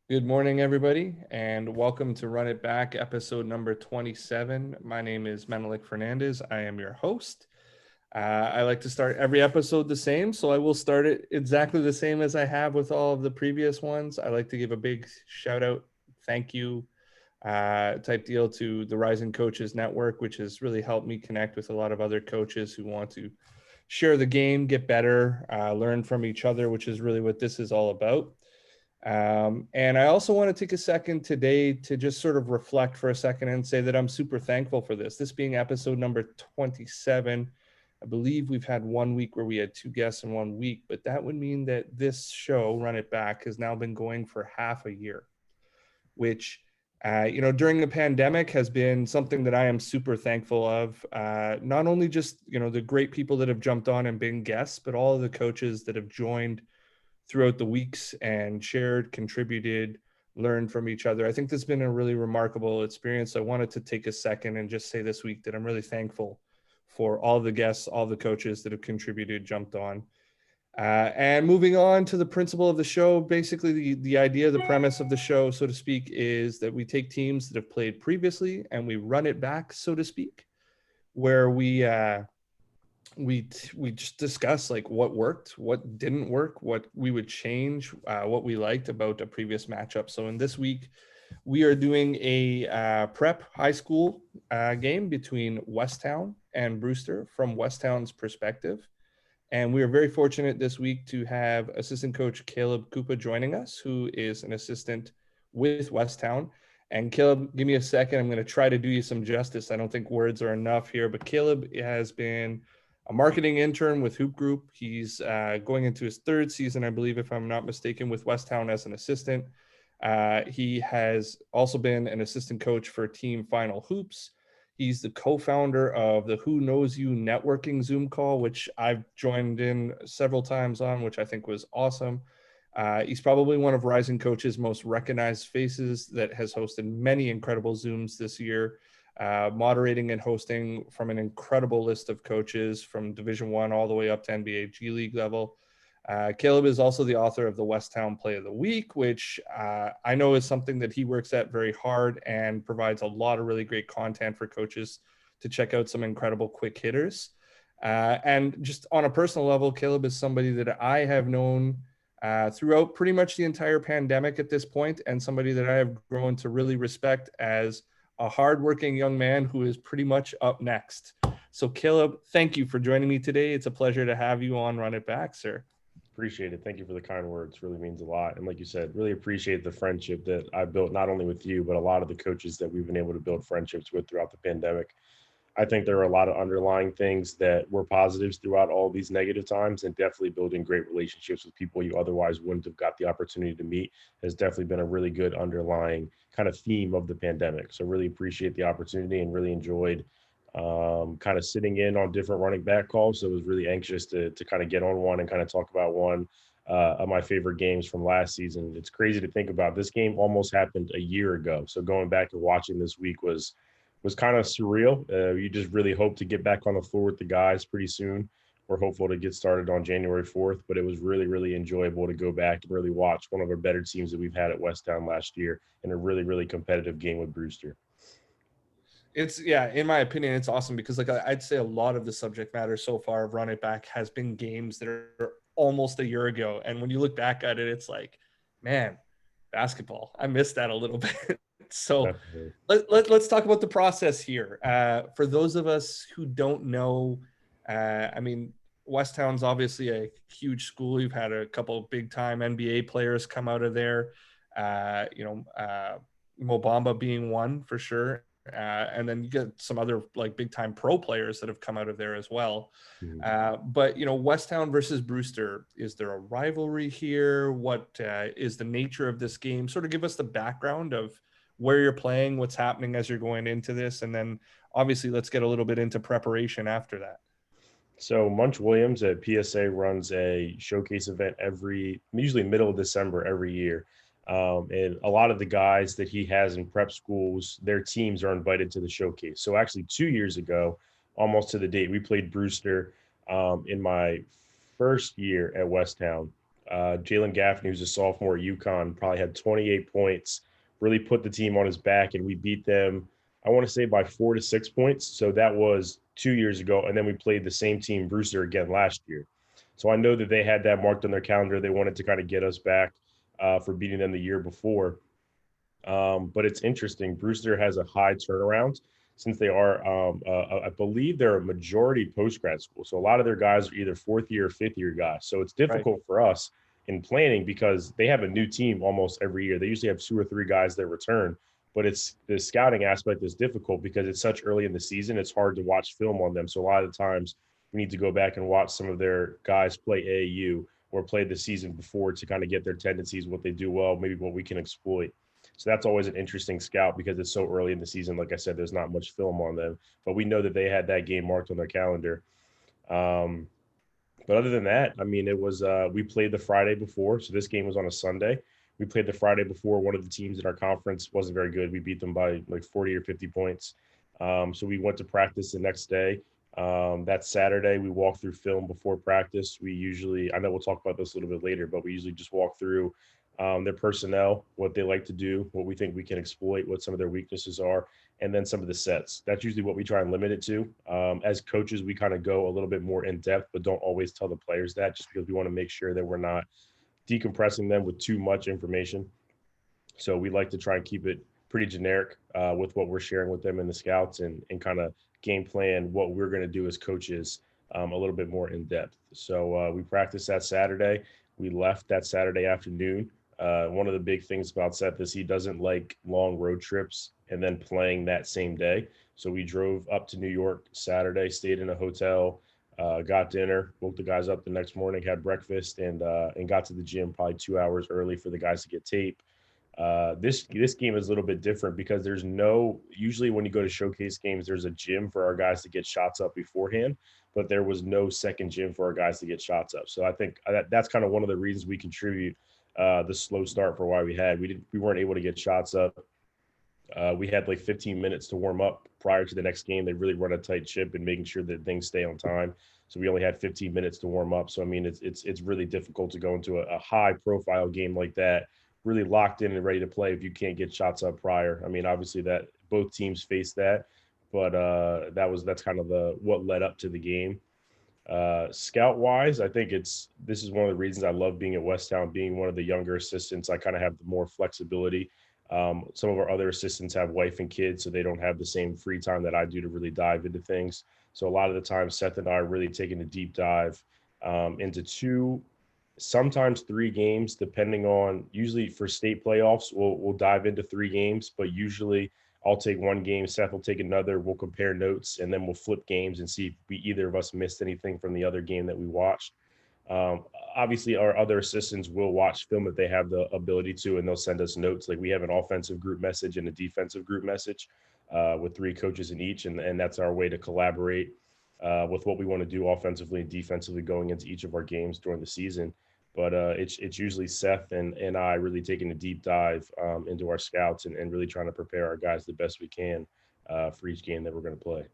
Good morning, everybody, and welcome to Run It Back, episode number 27. My name is Menelik Fernandez. I am your host. I like to start every episode the same, so I will start it exactly the same as I have with all of the previous ones. I like to give a big shout out, thank you type deal to the Rising Coaches Network, which has really helped me connect with a lot of other coaches who want to share the game, get better, learn from each other, which is really what this is all about. And I also want to take a second today to just sort of reflect for a second and say that I'm super thankful for this. This being episode number 27, I believe we've had 1 week where we had two guests in 1 week, but that would mean that this show, Run It Back, has now been going for half a year, which during the pandemic has been something that I am super thankful of. Not only just, the great people that have jumped on and been guests, but all of the coaches that have joined throughout the weeks and shared, contributed, learned from each other. I think this has been a really remarkable experience. I wanted to take a second and just say this week that I'm really thankful for all the guests, all the coaches that have contributed, jumped on. And moving on to the principle of the show, basically the idea, the premise of the show, so to speak, is that we take teams that have played previously and we run it back, so to speak, where we just discuss like what worked, what didn't work, what we would change, what we liked about a previous matchup. So in this week, we are doing a prep high school game between Westtown and Brewster from Westtown's perspective. And we are very fortunate this week to have assistant coach Caleb Kupa joining us, who is an assistant with Westtown. And Caleb, give me a second. I'm going to try to do you some justice. I don't think words are enough here, but Caleb has been a marketing intern with Hoop Group. He's going into his third season, I believe, if I'm not mistaken, with Westtown as an assistant. He has also been an assistant coach for Team Final Hoops. He's the co-founder of the Who Knows You networking Zoom call, which I've joined in several times on, which I think was awesome. He's probably one of Rising Coach's most recognized faces that has hosted many incredible Zooms this year, moderating and hosting from an incredible list of coaches from Division One all the way up to NBA G League level. Caleb is also the author of the Westtown Play of the Week, which I know is something that he works at very hard and provides a lot of really great content for coaches to check out some incredible quick hitters. And just on a personal level, Caleb is somebody that I have known throughout pretty much the entire pandemic at this point, and somebody that I have grown to really respect as a hardworking young man who is pretty much up next. So, Caleb, thank you for joining me today. It's a pleasure to have you on Run It Back, sir. Appreciate it. Thank you for the kind words. Really means a lot. And like you said, really appreciate the friendship that I built not only with you, but a lot of the coaches that we've been able to build friendships with throughout the pandemic. I think there are a lot of underlying things that were positives throughout all these negative times, and definitely building great relationships with people you otherwise wouldn't have got the opportunity to meet has definitely been a really good underlying kind of theme of the pandemic. So really appreciate the opportunity and really enjoyed kind of sitting in on different running back calls. So I was really anxious to kind of get on one and kind of talk about one of my favorite games from last season. It's crazy to think about. This game almost happened a year ago. So going back and watching this week was kind of surreal. You just really hope to get back on the floor with the guys pretty soon. We're hopeful to get started on January 4th, but it was really, really enjoyable to go back and really watch one of our better teams that we've had at Westtown last year in a really, really competitive game with Brewster. It's yeah, in my opinion, it's awesome because like I'd say a lot of the subject matter so far of Run It Back has been games that are almost a year ago, and when you look back at it, it's like, man, basketball. I missed that a little bit. So Definitely. let's talk about the process here. For those of us who don't know, I mean, Westtown's obviously a huge school. You've had a couple of big time NBA players come out of there. Uh, you know, uh, Mobamba being one for sure. And then you get some other like big time pro players that have come out of there as well. Mhm. But Westtown versus Brewster, is there a rivalry here? What is the nature of this game? Sort of give us the background of where you're playing, what's happening as you're going into this, and then obviously let's get a little bit into preparation after that. So Munch Williams at PSA runs a showcase event usually middle of December every year. And a lot of the guys that he has in prep schools, their teams are invited to the showcase. So actually 2 years ago, almost to the date, we played Brewster in my first year at Westtown. Jalen Gaffney, who's a sophomore at UConn, probably had 28 points, really put the team on his back, and we beat them, I want to say, by 4 to 6 points. So that was 2 years ago. And then we played the same team, Brewster, again last year. So I know that they had that marked on their calendar. They wanted to kind of get us back for beating them the year before. But it's interesting. Brewster has a high turnaround since they are, I believe they're a majority post grad school. So a lot of their guys are either fourth year or fifth year guys. So it's Right. difficult for us in planning because they have a new team almost every year. They usually have 2 or 3 guys that return, but it's the scouting aspect is difficult because it's such early in the season. It's hard to watch film on them. So a lot of the times we need to go back and watch some of their guys play AAU or play the season before to kind of get their tendencies, what they do well, maybe what we can exploit. So that's always an interesting scout because it's so early in the season. Like I said, there's not much film on them, but we know that they had that game marked on their calendar. Um, but other than that, I mean, it was we played the Friday before, so this game was on a Sunday. We played the Friday before. One of the teams in our conference wasn't very good. We beat them by like 40 or 50 points. So we went to practice the next day. That Saturday, we walked through film before practice. We usually, I know we'll talk about this a little bit later, but we usually just walk through their personnel, what they like to do, what we think we can exploit, what some of their weaknesses are, and then some of the sets. That's usually what we try and limit it to. As coaches, we kind of go a little bit more in depth, but don't always tell the players that just because we want to make sure that we're not decompressing them with too much information. So we like to try and keep it pretty generic with what we're sharing with them in the scouts and kind of game plan what we're going to do as coaches a little bit more in depth. So we practiced that Saturday. We left that Saturday afternoon. One of the big things about Seth is he doesn't like long road trips and then playing that same day. So we drove up to New York Saturday, stayed in a hotel, got dinner, woke the guys up the next morning, had breakfast, and got to the gym probably 2 hours early for the guys to get tape. This game is a little bit different because there's no usually when you go to showcase games, there's a gym for our guys to get shots up beforehand, but there was no second gym for our guys to get shots up. So I think that's kind of one of the reasons we contribute the slow start for why we weren't able to get shots up. We had like 15 minutes to warm up prior to the next game. They really run a tight ship and making sure that things stay on time. So we only had 15 minutes to warm up. So I mean, it's really difficult to go into a high profile game like that, really locked in and ready to play if you can't get shots up prior. I mean, obviously that both teams face that, but that's kind of the what led up to the game. Scout wise, I think this is one of the reasons I love being at Westtown, being one of the younger assistants. I kind of have more flexibility. Some of our other assistants have wife and kids, so they don't have the same free time that I do to really dive into things. So a lot of the time, Seth and I are really taking a deep dive into 2, sometimes 3 games, depending on. Usually for state playoffs, we'll dive into 3 games, but usually I'll take 1 game, Seth will take another. We'll compare notes, and then we'll flip games and see if we either of us missed anything from the other game that we watched. Um, Obviously, our other assistants will watch film if they have the ability to, and they'll send us notes. Like we have an offensive group message and a defensive group message with 3 coaches in each, and that's our way to collaborate with what we want to do offensively and defensively going into each of our games during the season. But it's usually Seth and I really taking a deep dive into our scouts and really trying to prepare our guys the best we can for each game that we're going to play.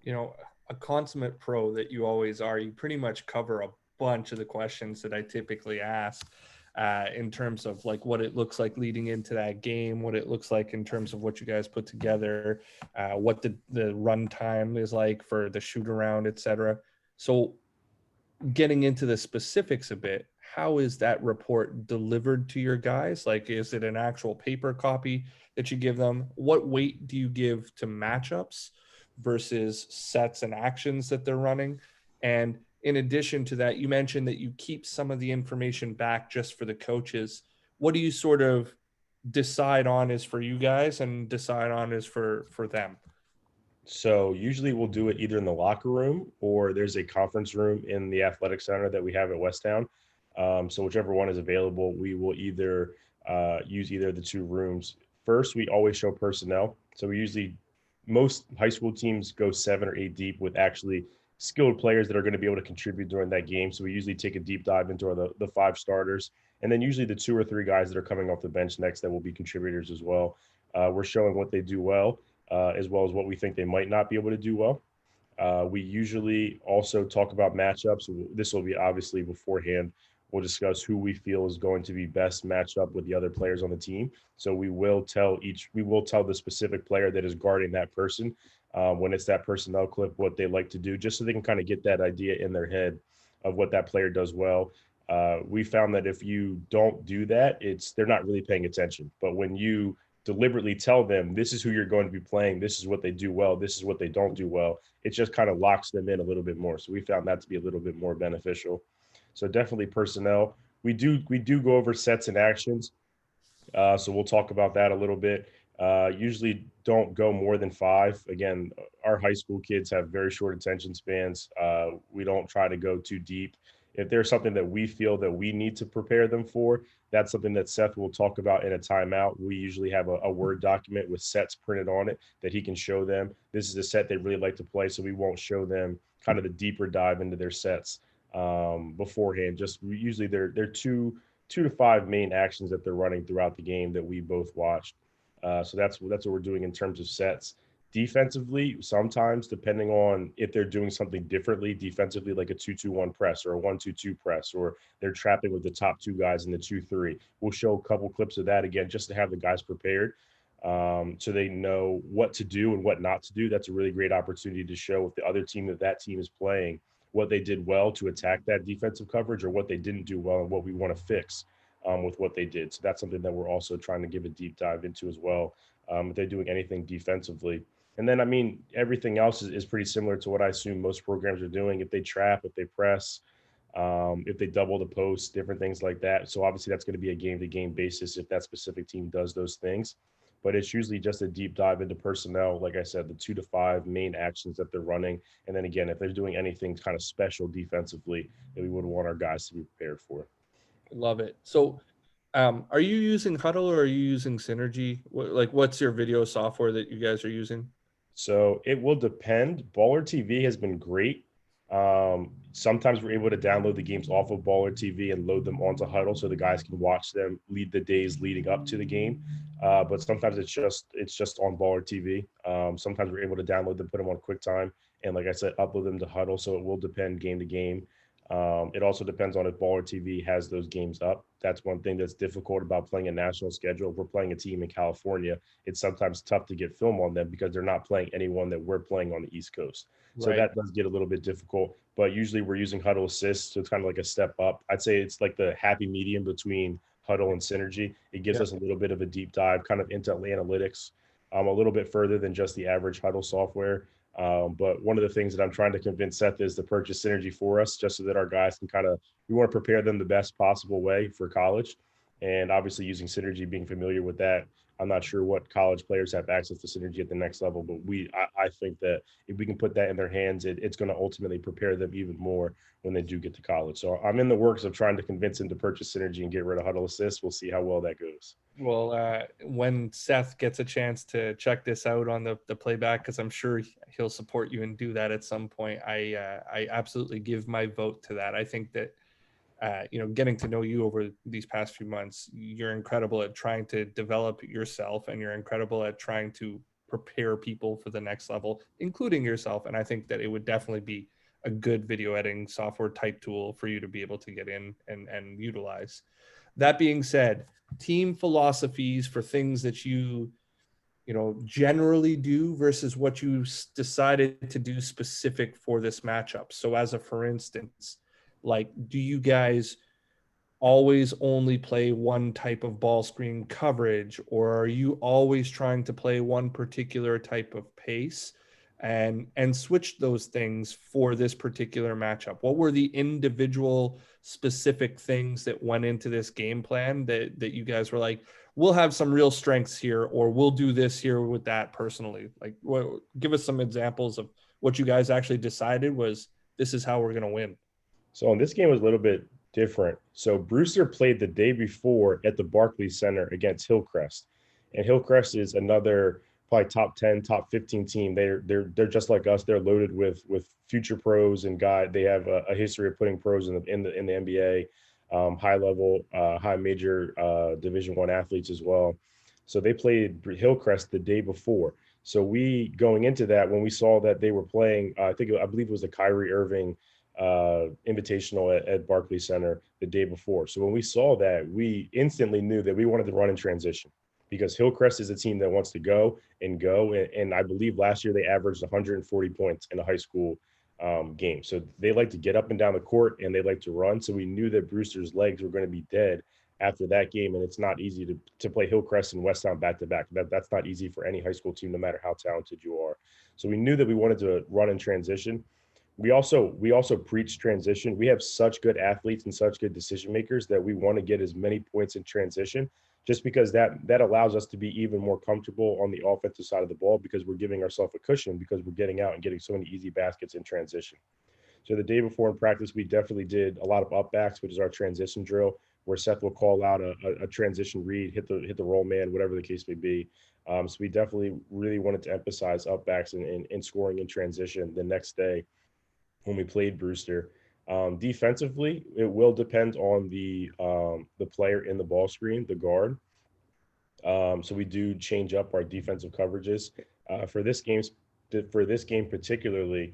You know, a consummate pro that you always are, you pretty much cover a bunch of the questions that I typically ask in terms of like what it looks like leading into that game, what it looks like in terms of what you guys put together, what the run time is like for the shoot around, etc. So getting into the specifics a bit, how is that report delivered to your guys? Like, is it an actual paper copy that you give them? What weight do you give to matchups versus sets and actions that they're running? And in addition to that, you mentioned that you keep some of the information back just for the coaches. What do you sort of decide on is for you guys and decide on is for them? So usually we'll do it either in the locker room or there's a conference room in the athletic center that we have at Westtown. So whichever one is available, we will either use either of the 2 rooms. First, we always show personnel. So we usually, most high school teams go 7 or 8 deep with actually skilled players that are going to be able to contribute during that game. So we usually take a deep dive into the 5 starters, and then usually the 2 or 3 guys that are coming off the bench next that will be contributors as well. We're showing what they do well, as well as what we think they might not be able to do well. We usually also talk about matchups. This will be obviously beforehand. We'll discuss who we feel is going to be best matched up with the other players on the team. So we will tell the specific player that is guarding that person when it's that personnel clip what they like to do, just so they can kind of get that idea in their head of what that player does well. We found that if you don't do that, they're not really paying attention. But when you deliberately tell them this is who you're going to be playing, this is what they do well, this is what they don't do well, it just kind of locks them in a little bit more. So we found that to be a little bit more beneficial. So definitely personnel. We do go over sets and actions. So we'll talk about that a little bit. Usually don't go more than five. Again, our high school kids have very short attention spans. We don't try to go too deep. If there's something that we feel that we need to prepare them for, that's something that Seth will talk about in a timeout. We usually have a Word document with sets printed on it that he can show them. This is a set they really like to play, so we won't show them kind of the deeper dive into their sets beforehand. Just usually they're two to five main actions that they're running throughout the game that we both watched. So that's what we're doing in terms of sets. Defensively, sometimes depending on if they're doing something differently defensively, like a 2-2-1 press or a 1-2-2 press, or they're trapping with the top two guys in the 2-3. We'll show a couple clips of that again just to have the guys prepared, so they know what to do and what not to do. That's a really great opportunity to show if the other team that team is playing what they did well to attack that defensive coverage, or what they didn't do well and what we want to fix with what they did. So that's something that we're also trying to give a deep dive into as well. If they're doing anything defensively. And then, I mean, everything else is pretty similar to what I assume most programs are doing. If they trap, if they press, if they double the post, different things like that. So obviously that's going to be a game to game basis if that specific team does those things. But it's usually just a deep dive into personnel. Like I said, the 2 to 5 main actions that they're running. And then again, if they're doing anything kind of special defensively that we would want our guys to be prepared for. Love it. So, are you using Huddle or are you using Synergy? What's your video software that you guys are using? So it will depend. Baller TV has been great. Sometimes we're able to download the games off of Baller TV and load them onto Huddle so the guys can watch them lead the days leading up to the game. But sometimes it's just on Baller TV. Sometimes we're able to download them, put them on QuickTime, and like I said, upload them to Huddle. So it will depend game to game. It also depends on if Baller TV has those games up. That's one thing that's difficult about playing a national schedule. If we're playing a team in California, it's sometimes tough to get film on them because they're not playing anyone that we're playing on the East Coast. So Right. that does get a little bit difficult. But usually we're using Huddle Assist, so it's kind of like a step up. I'd say it's like the happy medium between Huddle and Synergy. It gives Yeah. us a little bit of a deep dive kind of into analytics, a little bit further than just the average Huddle software. But one of the things that I'm trying to convince Seth is to purchase Synergy for us, just so that our guys can we want to prepare them the best possible way for college. And obviously, using Synergy, being familiar with that, I'm not sure what college players have access to Synergy at the next level, but I think that if we can put that in their hands, it's going to ultimately prepare them even more when they do get to college. So I'm in the works of trying to convince him to purchase Synergy and get rid of Huddle Assist. We'll see how well that goes. Well, when Seth gets a chance to check this out on the playback, because I'm sure he'll support you and do that at some point, I absolutely give my vote to that. I think that getting to know you over these past few months, you're incredible at trying to develop yourself, and you're incredible at trying to prepare people for the next level, including yourself. And I think that it would definitely be a good video editing software type tool for you to be able to get in and utilize. That being said, team philosophies for things that you generally do versus what you decided to do specific for this matchup. So as a for instance, like, do you guys always only play one type of ball screen coverage, or are you always trying to play one particular type of pace and switch those things for this particular matchup? What were the individual specific things that went into this game plan that you guys were like, we'll have some real strengths here, or we'll do this here with that personally? Like, give us some examples of what you guys actually decided was, this is how we're going to win. So in this game was a little bit different. So Brewster played the day before at the Barclays Center against Hillcrest, and Hillcrest is another probably top 10, top 15 team. They're just like us. They're loaded with future pros and guy. They have a history of putting pros in the NBA, high level, high major Division I athletes as well. So they played Hillcrest the day before. So we going into that when we saw that they were playing, I believe it was the Kyrie Irving invitational at Barclays Center the day before. So when we saw that, we instantly knew that we wanted to run in transition because Hillcrest is a team that wants to go and go. And I believe last year they averaged 140 points in a high school game. So they like to get up and down the court and they like to run. So we knew that Brewster's legs were going to be dead after that game. And it's not easy to play Hillcrest and Westtown back to back. That's not easy for any high school team, no matter how talented you are. So we knew that we wanted to run in transition. We also preach transition. We have such good athletes and such good decision makers that we want to get as many points in transition, just because that allows us to be even more comfortable on the offensive side of the ball because we're giving ourselves a cushion because we're getting out and getting so many easy baskets in transition. So the day before in practice, we definitely did a lot of upbacks, which is our transition drill, where Seth will call out a transition read, hit the roll man, whatever the case may be. So we definitely really wanted to emphasize upbacks and scoring in transition the next day when we played Brewster. Defensively, it will depend on the player in the ball screen, the guard. So we do change up our defensive coverages for this game. For this game particularly,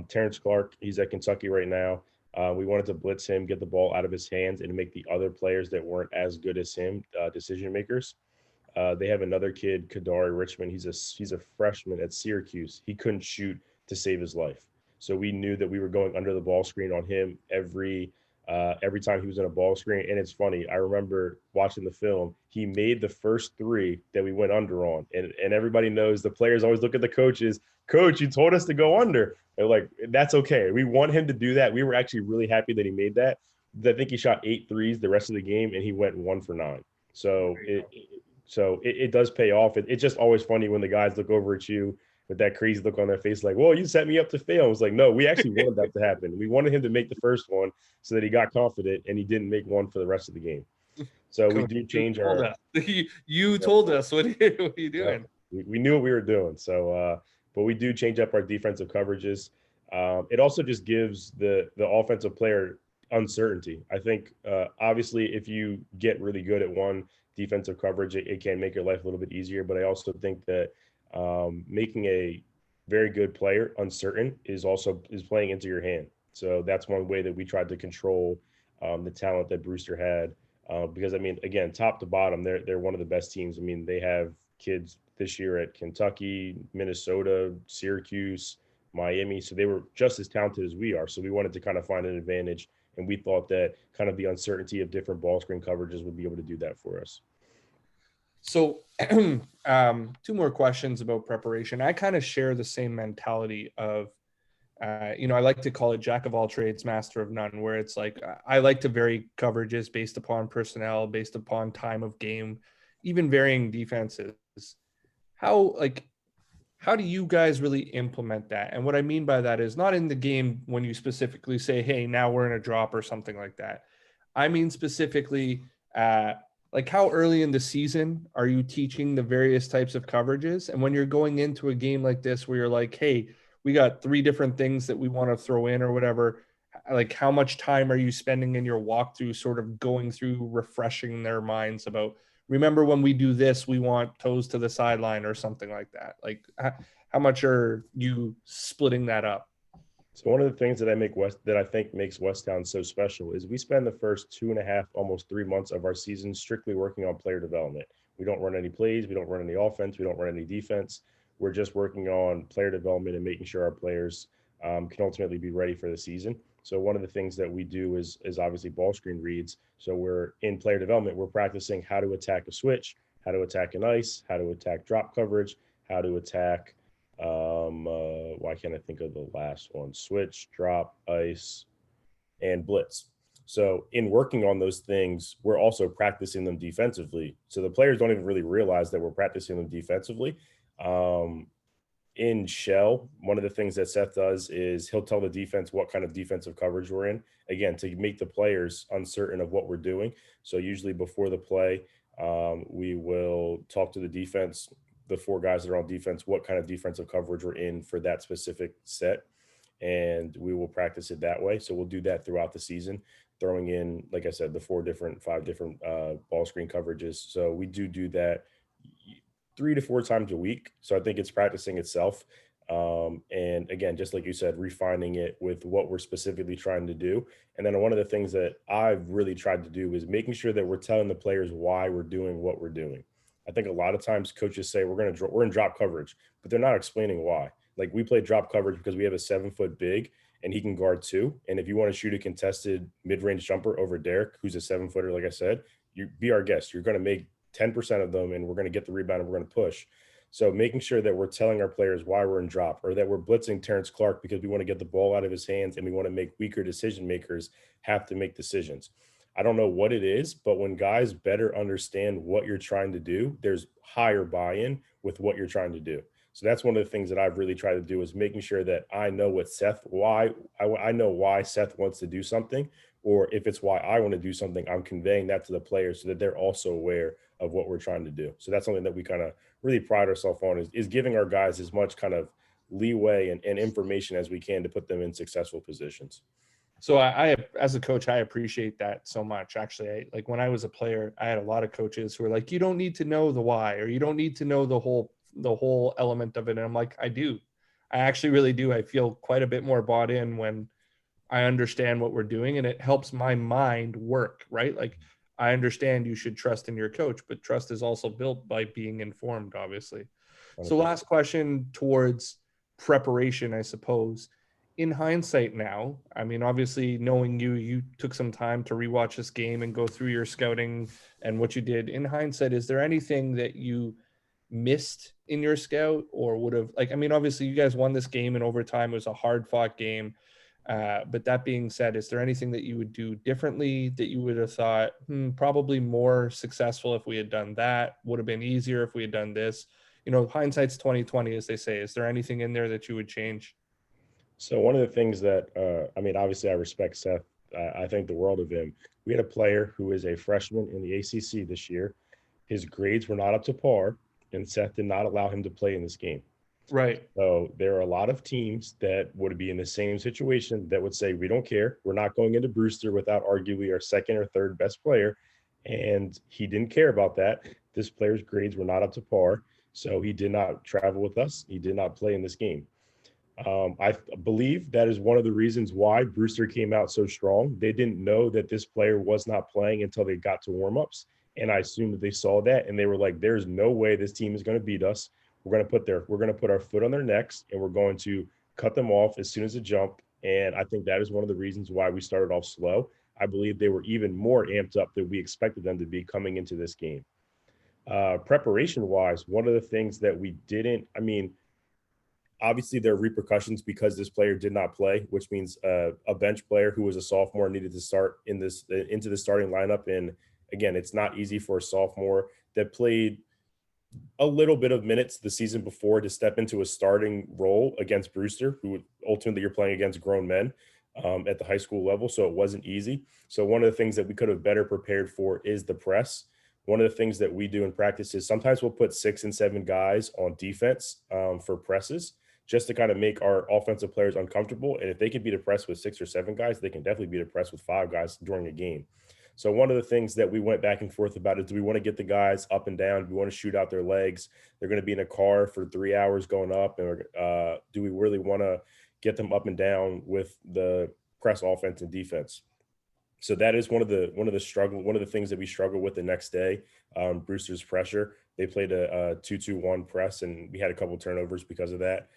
Terrence Clark, he's at Kentucky right now. We wanted to blitz him, get the ball out of his hands, and make the other players that weren't as good as him decision makers. They have another kid, Kadari Richmond. He's a freshman at Syracuse. He couldn't shoot to save his life, so we knew that we were going under the ball screen on him every time he was in a ball screen. And it's funny, I remember watching the film. He made the first three that we went under on, and everybody knows the players always look at the coaches. Coach, you told us to go under. They're like, that's okay. We want him to do that. We were actually really happy that he made that. I think he shot 8 threes the rest of the game, and he went 1 for 9. So it does pay off. It's just always funny when the guys look over at you with that crazy look on their face, like, well, you set me up to fail. It's like, no, we actually wanted that to happen. We wanted him to make the first one so that he got confident and he didn't make one for the rest of the game. So we do change our. You told us what are you doing? We knew what we were doing. So, but we do change up our defensive coverages. It also just gives the offensive player uncertainty. I think obviously if you get really good at one defensive coverage, it can make your life a little bit easier. But I also think that making a very good player uncertain is playing into your hand. So that's one way that we tried to control the talent that Brewster had. Because I mean, again, top to bottom, they're one of the best teams. I mean, they have kids this year at Kentucky, Minnesota, Syracuse, Miami. So they were just as talented as we are. So we wanted to kind of find an advantage. And we thought that kind of the uncertainty of different ball screen coverages would be able to do that for us. So 2 more questions about preparation. I kind of share the same mentality of, I like to call it jack of all trades, master of none, where it's like, I like to vary coverages based upon personnel, based upon time of game, even varying defenses. How do you guys really implement that? And what I mean by that is not in the game when you specifically say, hey, now we're in a drop or something like that. I mean, specifically, like how early in the season are you teaching the various types of coverages? And when you're going into a game like this, where you're like, hey, we got 3 different things that we want to throw in or whatever, like how much time are you spending in your walkthrough sort of going through, refreshing their minds about, remember when we do this, we want toes to the sideline or something like that? Like how much are you splitting that up? So one of the things that I think makes Westtown so special is we spend the first 2.5, almost 3 months of our season strictly working on player development. We don't run any plays, we don't run any offense, we don't run any defense. We're just working on player development and making sure our players can ultimately be ready for the season. So one of the things that we do is obviously ball screen reads. So we're in player development, we're practicing how to attack a switch, how to attack an ice, how to attack drop coverage, how to attack why can't I think of the last one? Switch, drop, ice, and blitz. So in working on those things, we're also practicing them defensively. So the players don't even really realize that we're practicing them defensively. In shell, one of the things that Seth does is he'll tell the defense what kind of defensive coverage we're in, again, to make the players uncertain of what we're doing. So usually before the play, we will talk to the defense, the 4 guys that are on defense, what kind of defensive coverage we're in for that specific set. And we will practice it that way. So we'll do that throughout the season, throwing in, like I said, the 5 different ball screen coverages. So we do that 3 to 4 times a week. So I think it's practicing itself. And again, just like you said, refining it with what we're specifically trying to do. And then one of the things that I've really tried to do is making sure that we're telling the players why we're doing what we're doing. I think a lot of times coaches say we're in drop coverage, but they're not explaining why. Like we play drop coverage because we have a 7 foot big and he can guard two. And if you want to shoot a contested mid-range jumper over Derek, who's a 7 footer, like I said, you be our guest. You're going to make 10% of them and we're going to get the rebound and we're going to push. So making sure that we're telling our players why we're in drop or that we're blitzing Terrence Clark because we want to get the ball out of his hands and we want to make weaker decision makers have to make decisions. I don't know what it is, but when guys better understand what you're trying to do, there's higher buy-in with what you're trying to do. So that's one of the things that I've really tried to do is making sure that I know what I know why Seth wants to do something, or if it's why I want to do something, I'm conveying that to the players so that they're also aware of what we're trying to do. So that's something that we kind of really pride ourselves on is giving our guys as much kind of leeway and information as we can to put them in successful positions. So as a coach, I appreciate that so much. Actually, like when I was a player, I had a lot of coaches who were like, "You don't need to know the why, or you don't need to know the whole element of it." And I'm like, "I do. I actually really do. I feel quite a bit more bought in when I understand what we're doing, and it helps my mind work, right? Like I understand you should trust in your coach, but trust is also built by being informed, obviously." So 100%. last question towards preparation, I suppose. In hindsight now, I mean, obviously knowing you took some time to rewatch this game and go through your scouting and what you did. In hindsight, is there anything that you missed in your scout or would have, like, I mean, obviously you guys won this game in overtime. It was a hard fought game. But that being said, is there anything that you would do differently that you would have thought probably more successful if we had done that, would have been easier if we had done this? Hindsight's 2020, as they say. Is there anything in there that you would change? So one of the things that I mean, obviously, I respect Seth. I think the world of him. We had a player who is a freshman in the ACC this year. His grades were not up to par, and Seth did not allow him to play in this game. Right. So there are a lot of teams that would be in the same situation that would say, we don't care. We're not going into Brewster without arguably our second or third best player. And he didn't care about that. This player's grades were not up to par. So he did not travel with us. He did not play in this game. I believe that is one of the reasons why Brewster came out so strong. They didn't know that this player was not playing until they got to warmups. And I assume that they saw that and they were like, there's no way this team is going to beat us. We're going to put our foot on their necks and we're going to cut them off as soon as a jump. And I think that is one of the reasons why we started off slow. I believe they were even more amped up than we expected them to be coming into this game. Preparation wise, one of the things that we didn't, I mean, obviously there are repercussions because this player did not play, which means a bench player who was a sophomore needed to start into the starting lineup. And again, it's not easy for a sophomore that played a little bit of minutes the season before to step into a starting role against Brewster, who ultimately you're playing against grown men at the high school level. So it wasn't easy. So one of the things that we could have better prepared for is the press. One of the things that we do in practice is sometimes we'll put 6 and 7 guys on defense for presses just to kind of make our offensive players uncomfortable. And if they can beat a press with 6 or 7 guys, they can definitely beat a press with 5 guys during a game. So one of the things that we went back and forth about is, do we want to get the guys up and down? Do we want to shoot out their legs? They're going to be in a car for 3 hours going up. And do we really want to get them up and down with the press offense and defense? So that is one of the things that we struggle with the next day. Brewster's pressure. They played a 2-2-1 press, and we had a couple turnovers because of that.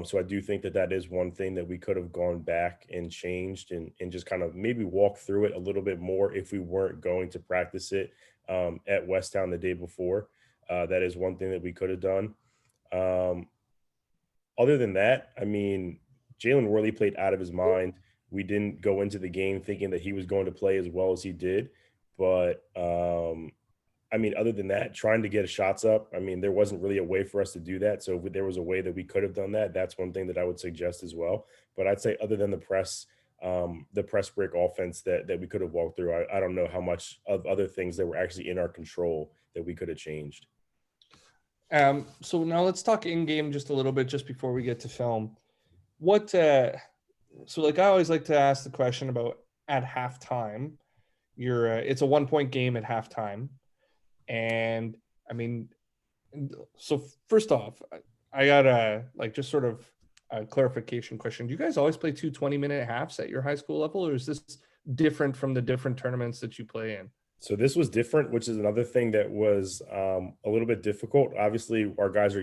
So I do think that that is one thing that we could have gone back and changed and just kind of maybe walk through it a little bit more if we weren't going to practice it at Westtown the day before. That is one thing that we could have done. Um, Other than that, I mean, Jalen Worley played out of his mind. We didn't go into the game thinking that he was going to play as well as he did. But I mean, other than that, trying to get shots up, I mean, there wasn't really a way for us to do that. So if there was a way that we could have done that, that's one thing that I would suggest as well. But I'd say other than the press break offense that we could have walked through, I don't know how much of other things that were actually in our control that we could have changed. So now let's talk in game just a little bit, just before we get to film. What, so like I always like to ask the question about at halftime. It's a 1 point game at halftime, and I mean, so first off, I got a just sort of a clarification question. Do you guys always play 2 20-minute halves at your high school level, or is this different from the different tournaments that you play in? So this was different, which is another thing that was a little bit difficult. Obviously, our guys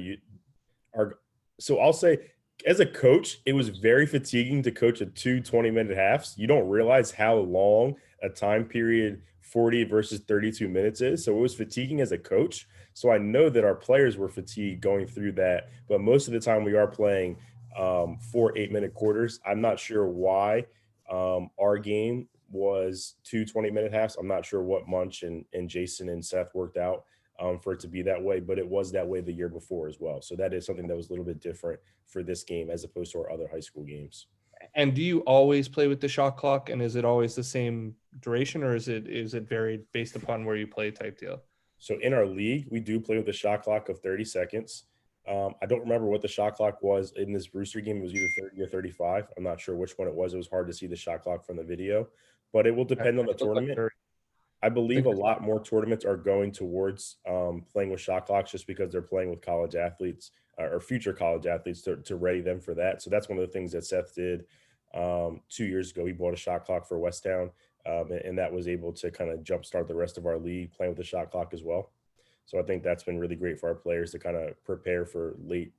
are. So I'll say, as a coach, it was very fatiguing to coach a 20-minute halves. You don't realize how long a time period 40 versus 32 minutes is. So it was fatiguing as a coach. So I know that our players were fatigued going through that. But most of the time we are playing 4 8-minute quarters. I'm not sure why our game was 2 20-minute halves. I'm not sure what Munch and Jason and Seth worked out for it to be that way, but it was that way the year before as well. So that is something that was a little bit different for this game as opposed to our other high school games. And do you always play with the shot clock, and is it always the same duration, or is it varied based upon where you play type deal? So in our league, we do play with a shot clock of 30 seconds. I don't remember what the shot clock was in this Brewster game. It was either 30 or 35. I'm not sure which one it was. It was hard to see the shot clock from the video, but it will depend on the It looked like tournament. 30. I I believe think a it's lot more tournaments are going towards playing with shot clocks just because they're playing with college athletes or future college athletes to ready them for that. So that's one of the things that Seth did 2 years ago. He bought a shot clock for Westtown, and that was able to kind of jumpstart the rest of our league playing with the shot clock as well. So I think that's been really great for our players to kind of prepare for late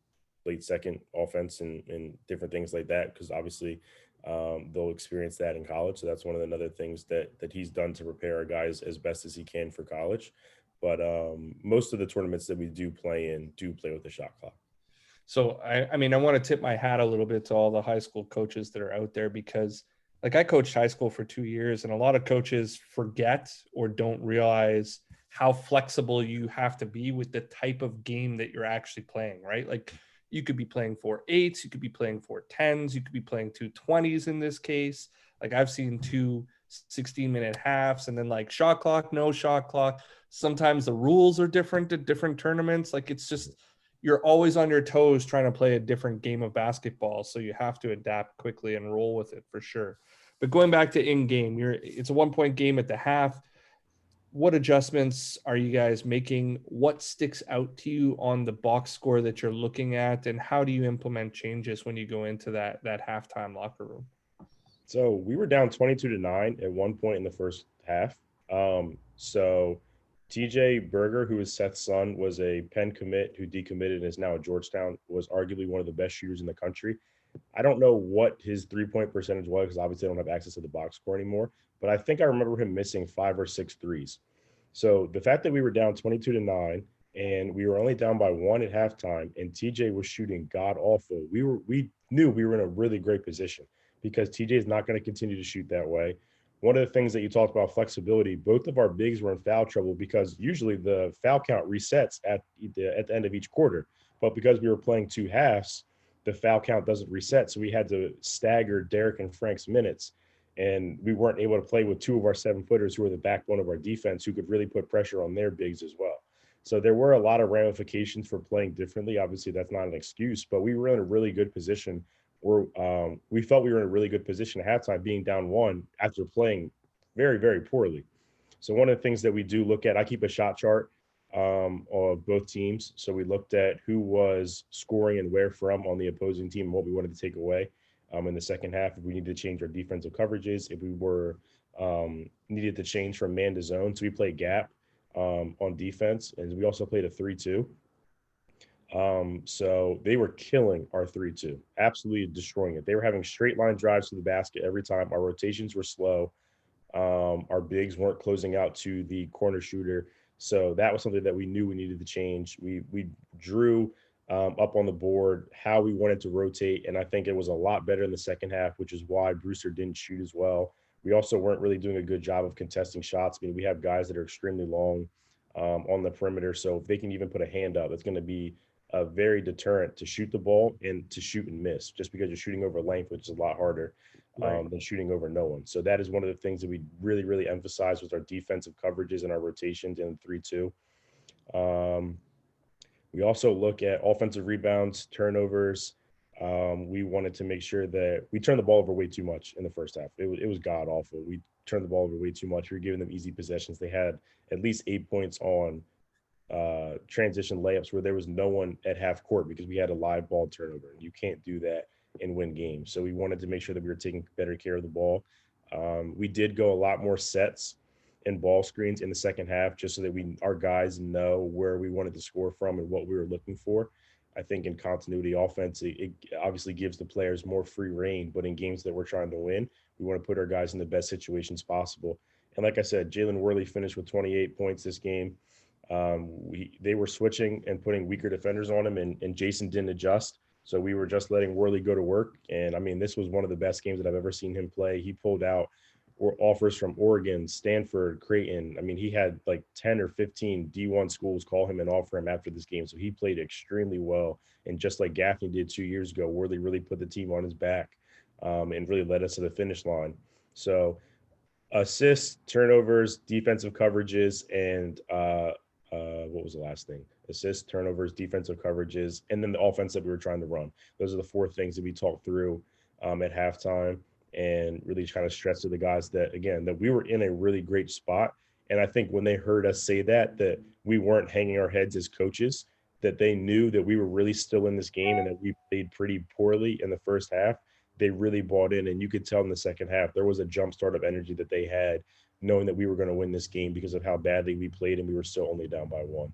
second offense and different things like that, because obviously they'll experience that in college. So that's one of the other things that he's done to prepare our guys as best as he can for college. But most of the tournaments that we do play in do play with the shot clock. So I mean, I want to tip my hat a little bit to all the high school coaches that are out there, because like I coached high school for 2 years, and a lot of coaches forget or don't realize how flexible you have to be with the type of game that you're actually playing, right? Like you could be playing 4 8s, you could be playing 4 10s, you could be playing 2 20s in this case. Like I've seen 2 16-minute halves, and then like shot clock, no shot clock. Sometimes the rules are different at different tournaments. Like it's just, you're always on your toes trying to play a different game of basketball. So you have to adapt quickly and roll with it for sure. But going back to in-game, it's a 1-point game at the half. What adjustments are you guys making? What sticks out to you on the box score that you're looking at? And how do you implement changes when you go into that halftime locker room? So we were down 22-9 at one point in the first half. So TJ Berger, who is Seth's son, was a Penn commit who decommitted and is now at Georgetown, was arguably one of the best shooters in the country. I don't know what his 3-point percentage was because obviously I don't have access to the box score anymore, but I think I remember him missing 5 or 6 threes. So the fact that we were down 22-9 and we were only down by 1 at halftime and TJ was shooting god awful, we knew we were in a really great position because TJ is not going to continue to shoot that way. One of the things that you talked about, flexibility, both of our bigs were in foul trouble because usually the foul count resets at the end of each quarter. But because we were playing 2 halves, the foul count doesn't reset. So we had to stagger Derek and Frank's minutes. And we weren't able to play with 2 of our 7-footers who were the backbone of our defense, who could really put pressure on their bigs as well. So there were a lot of ramifications for playing differently. Obviously, that's not an excuse, but we were in a really good position where we felt we were in a really good position at halftime, being down 1 after playing very, very poorly. So one of the things that we do look at, I keep a shot chart of both teams. So we looked at who was scoring and where from on the opposing team and what we wanted to take away in the second half. If we needed to change our defensive coverages, if we were needed to change from man to zone. So we played gap on defense, and we also played a 3-2. So they were killing our 3-2, absolutely destroying it. They were having straight line drives to the basket every time. Our rotations were slow. Our bigs weren't closing out to the corner shooter. So that was something that we knew we needed to change. We drew up on the board how we wanted to rotate, and I think it was a lot better in the second half, which is why Brewster didn't shoot as well. We also weren't really doing a good job of contesting shots. I mean, we have guys that are extremely long on the perimeter, so if they can even put a hand up, it's going to be a very deterrent to shoot the ball and to shoot and miss, just because you're shooting over length, which is a lot harder than shooting over no one. So that is one of the things that we really, really emphasize was our defensive coverages and our rotations in 3-2. We also look at offensive rebounds, turnovers. We wanted to make sure that we turned the ball over way too much in the first half. It was god awful. We turned the ball over way too much. We were giving them easy possessions. They had at least 8 points on transition layups where there was no one at half court because we had a live ball turnover. You can't do that and win games. So we wanted to make sure that we were taking better care of the ball. We did go a lot more sets and ball screens in the second half, just so that our guys know where we wanted to score from and what we were looking for. I think in continuity offense, it obviously gives the players more free reign, but in games that we're trying to win, we want to put our guys in the best situations possible. And like I said, Jalen Worley finished with 28 points this game. They were switching and putting weaker defenders on him, and Jason didn't adjust. So we were just letting Worley go to work. And I mean, this was one of the best games that I've ever seen him play. He pulled out offers from Oregon, Stanford, Creighton. I mean, he had like 10 or 15 D1 schools call him and offer him after this game. So he played extremely well. And just like Gaffney did 2 years ago, Worley really put the team on his back, and really led us to the finish line. So assists, turnovers, defensive coverages, and what was the last thing? Assists, turnovers, defensive coverages, and then the offense that we were trying to run. Those are the four things that we talked through at halftime, and really kind of stressed to the guys that, again, that we were in a really great spot. And I think when they heard us say that we weren't hanging our heads as coaches, that they knew that we were really still in this game and that we played pretty poorly in the first half. They really bought in, and you could tell in the second half there was a jump start of energy that they had, knowing that we were going to win this game because of how badly we played, and we were still only down by one.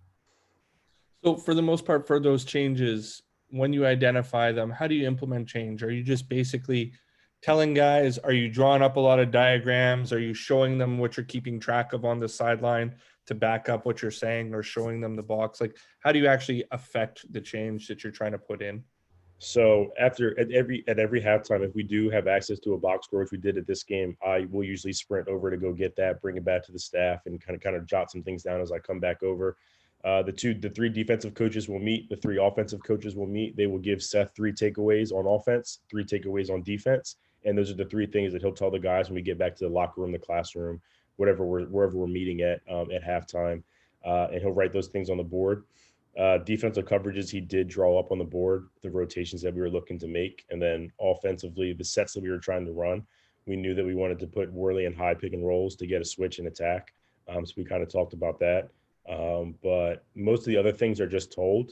So for the most part, for those changes, when you identify them, how do you implement change? Are you just basically telling guys, are you drawing up a lot of diagrams? Are you showing them what you're keeping track of on the sideline to back up what you're saying, or showing them the box? Like, how do you actually affect the change that you're trying to put in? So at every halftime, if we do have access to a box score, which we did at this game, I will usually sprint over to go get that, bring it back to the staff, and kind of jot some things down as I come back over. The three defensive coaches will meet. The three offensive coaches will meet. They will give Seth 3 takeaways on offense, 3 takeaways on defense, and those are the 3 things that he'll tell the guys when we get back to the locker room, the classroom, wherever we're meeting at halftime, and he'll write those things on the board. Defensive coverages, he did draw up on the board the rotations that we were looking to make, and then offensively, the sets that we were trying to run. We knew that we wanted to put Worley in high pick and rolls to get a switch and attack. So we kind of talked about that. But most of the other things are just told.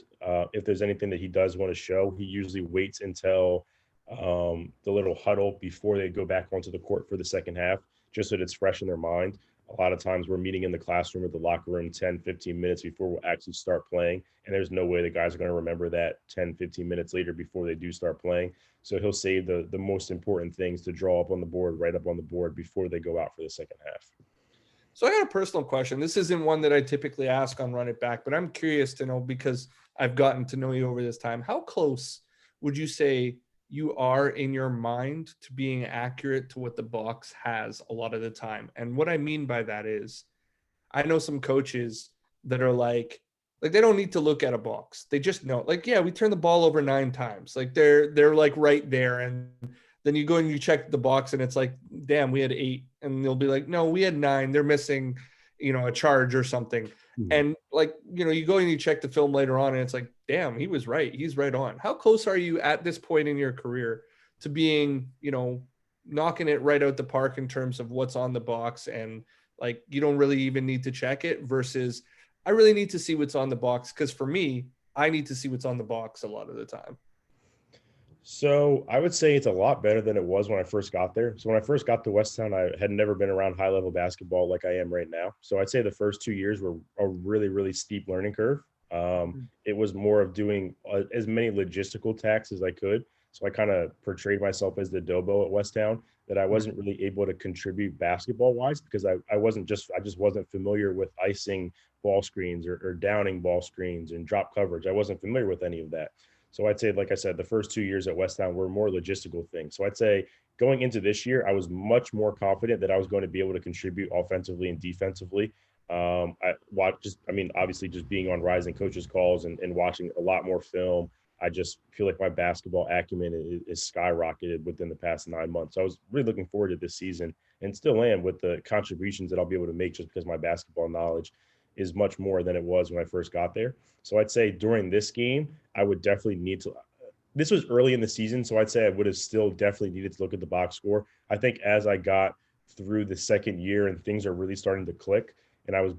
If there's anything that he does want to show, he usually waits until the little huddle before they go back onto the court for the second half, just so that it's fresh in their mind. A lot of times we're meeting in the classroom or the locker room 10, 15 minutes before we'll actually start playing. And there's no way the guys are going to remember that 10, 15 minutes later before they do start playing. So he'll save the most important things to draw up on the board, right up on the board before they go out for the second half. So I got a personal question. This isn't one that I typically ask on Run It Back, but I'm curious to know, because I've gotten to know you over this time. How close would you say you are in your mind to being accurate to what the box has a lot of the time? And what I mean by that is, I know some coaches that are like they don't need to look at a box. They just know, like, yeah, we turned the ball over 9 times. Like they're like right there. And then you go and you check the box and it's like, damn, we had 8. And they'll be like, no, we had 9. They're missing, a charge or something. Mm-hmm. And like, you go and you check the film later on and it's like, damn, he was right. He's right on. How close are you at this point in your career to being, knocking it right out the park in terms of what's on the box, and like, you don't really even need to check it, versus I really need to see what's on the box? Because for me, I need to see what's on the box a lot of the time. So I would say it's a lot better than it was when I first got there. So when I first got to Westtown, I had never been around high level basketball like I am right now. So I'd say the first 2 years were a really, really steep learning curve. It was more of doing as many logistical tasks as I could. So I kind of portrayed myself as the Dobo at Westtown, that I wasn't really able to contribute basketball wise, because I just wasn't familiar with icing ball screens or downing ball screens and drop coverage. I wasn't familiar with any of that. So I'd say, like I said, the first 2 years at Westtown were more logistical things. So I'd say going into this year, I was much more confident that I was going to be able to contribute offensively and defensively. Obviously just being on Rising Coaches calls and watching a lot more film, I just feel like my basketball acumen is skyrocketed within the past 9 months. So I was really looking forward to this season, and still am, with the contributions that I'll be able to make, just because my basketball knowledge is much more than it was when I first got there. So I'd say during this game, I would definitely need to. This was early in the season, so I'd say I would have still definitely needed to look at the box score. I think as I got through the second year and things are really starting to click, and I was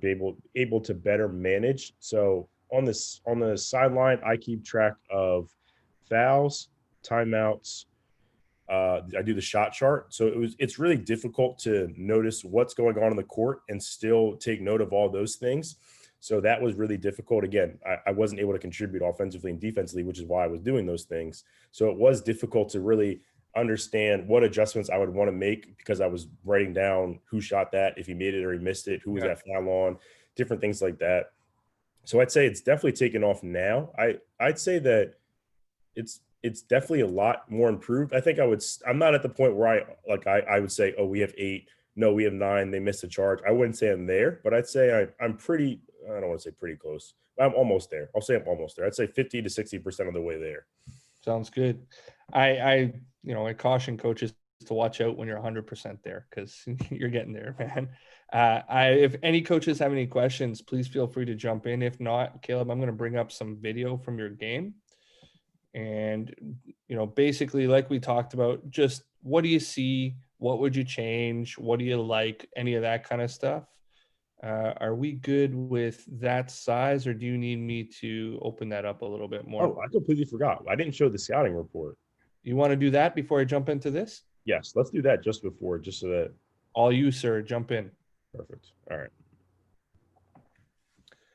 able to better manage. So on the sideline, I keep track of fouls, timeouts. I do the shot chart, so it's really difficult to notice what's going on in the court and still take note of all those things. So that was really difficult. Again, I wasn't able to contribute offensively and defensively, which is why I was doing those things. So it was difficult to really understand what adjustments I would want to make because I was writing down who shot that, if he made it or he missed it, who was Yeah. that foul on, different things like that. So I'd say it's definitely taken off now. I'd say that it's definitely a lot more improved. I think I'm not at the point where I would say, oh, we have 8, no, we have 9, they missed a charge. I wouldn't say I'm there, but I'd say I'm pretty, I don't want to say pretty close. I'm almost there. I'll say I'm almost there. I'd say 50 to 60% of the way there. Sounds good. I caution coaches to watch out when you're 100% there, because you're getting there, man. If any coaches have any questions, please feel free to jump in. If not, Caleb, I'm going to bring up some video from your game. And, basically, like we talked about, just what do you see? What would you change? What do you like? Any of that kind of stuff. Are we good with that size, or do you need me to open that up a little bit more? Oh, I completely forgot. I didn't show the scouting report. You want to do that before I jump into this? Yes, let's do that just before, just so that. All you, sir. Jump in. Perfect. All right.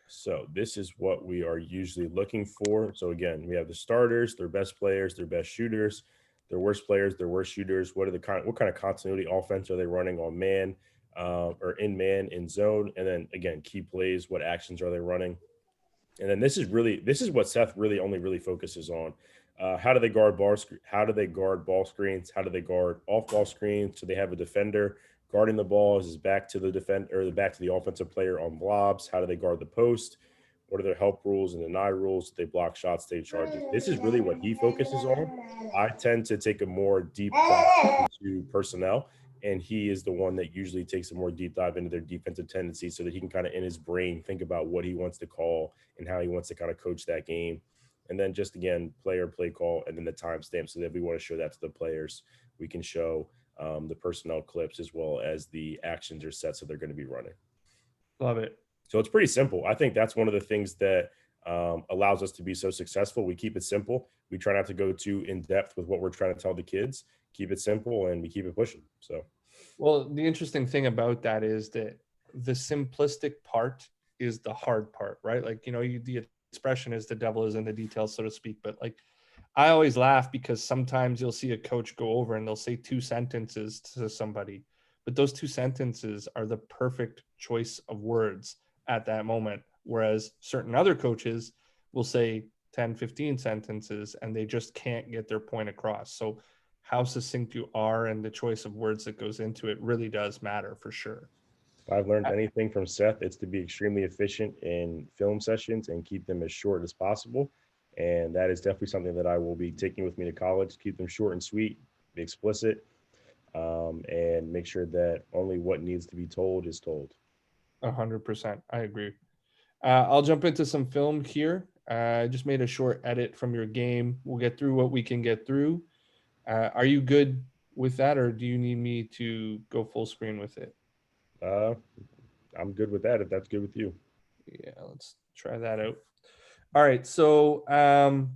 So this is what we are usually looking for. So again, we have the starters, their best players, their best shooters, their worst players, their worst shooters. What kind of continuity offense are they running on man, or in man, in zone? And then again, key plays, what actions are they running? And then this is what Seth really focuses on. How do they guard ball? How do they guard ball screens? How do they guard off ball screens? So they have a defender guarding the ball, is his back to the defender or the back to the offensive player on blobs. How do they guard the post? What are their help rules and deny rules? Do they block shots, take charges? This is really what he focuses on. I tend to take a more deep dive into personnel, and he is the one that usually takes a more deep dive into their defensive tendencies so that he can kind of in his brain think about what he wants to call and how he wants to kind of coach that game. And then just again, player play call, and then the timestamp, so that we want to show that to the players. We can show the personnel clips as well as the actions or sets that they're going to be running. Love it. So it's pretty simple. I think that's one of the things that allows us to be so successful. We keep it simple. We try not to go too in depth with what we're trying to tell the kids. Keep it simple, and we keep it pushing. So, well, the interesting thing about that is that the simplistic part is the hard part, right? Like, the expression is the devil is in the details, so to speak. But like, I always laugh because sometimes you'll see a coach go over and they'll say 2 sentences to somebody, but those 2 sentences are the perfect choice of words at that moment. Whereas certain other coaches will say 10, 15 sentences and they just can't get their point across. So how succinct you are and the choice of words that goes into it really does matter for sure. If I've learned anything from Seth, it's to be extremely efficient in film sessions and keep them as short as possible. And that is definitely something that I will be taking with me to college. Keep them short and sweet, be explicit, and make sure that only what needs to be told is told. 100%. I agree. I'll jump into some film here. I just made a short edit from your game. We'll get through what we can get through. Are you good with that, or do you need me to go full screen with it? I'm good with that if that's good with you. Yeah, let's try that out. All right. So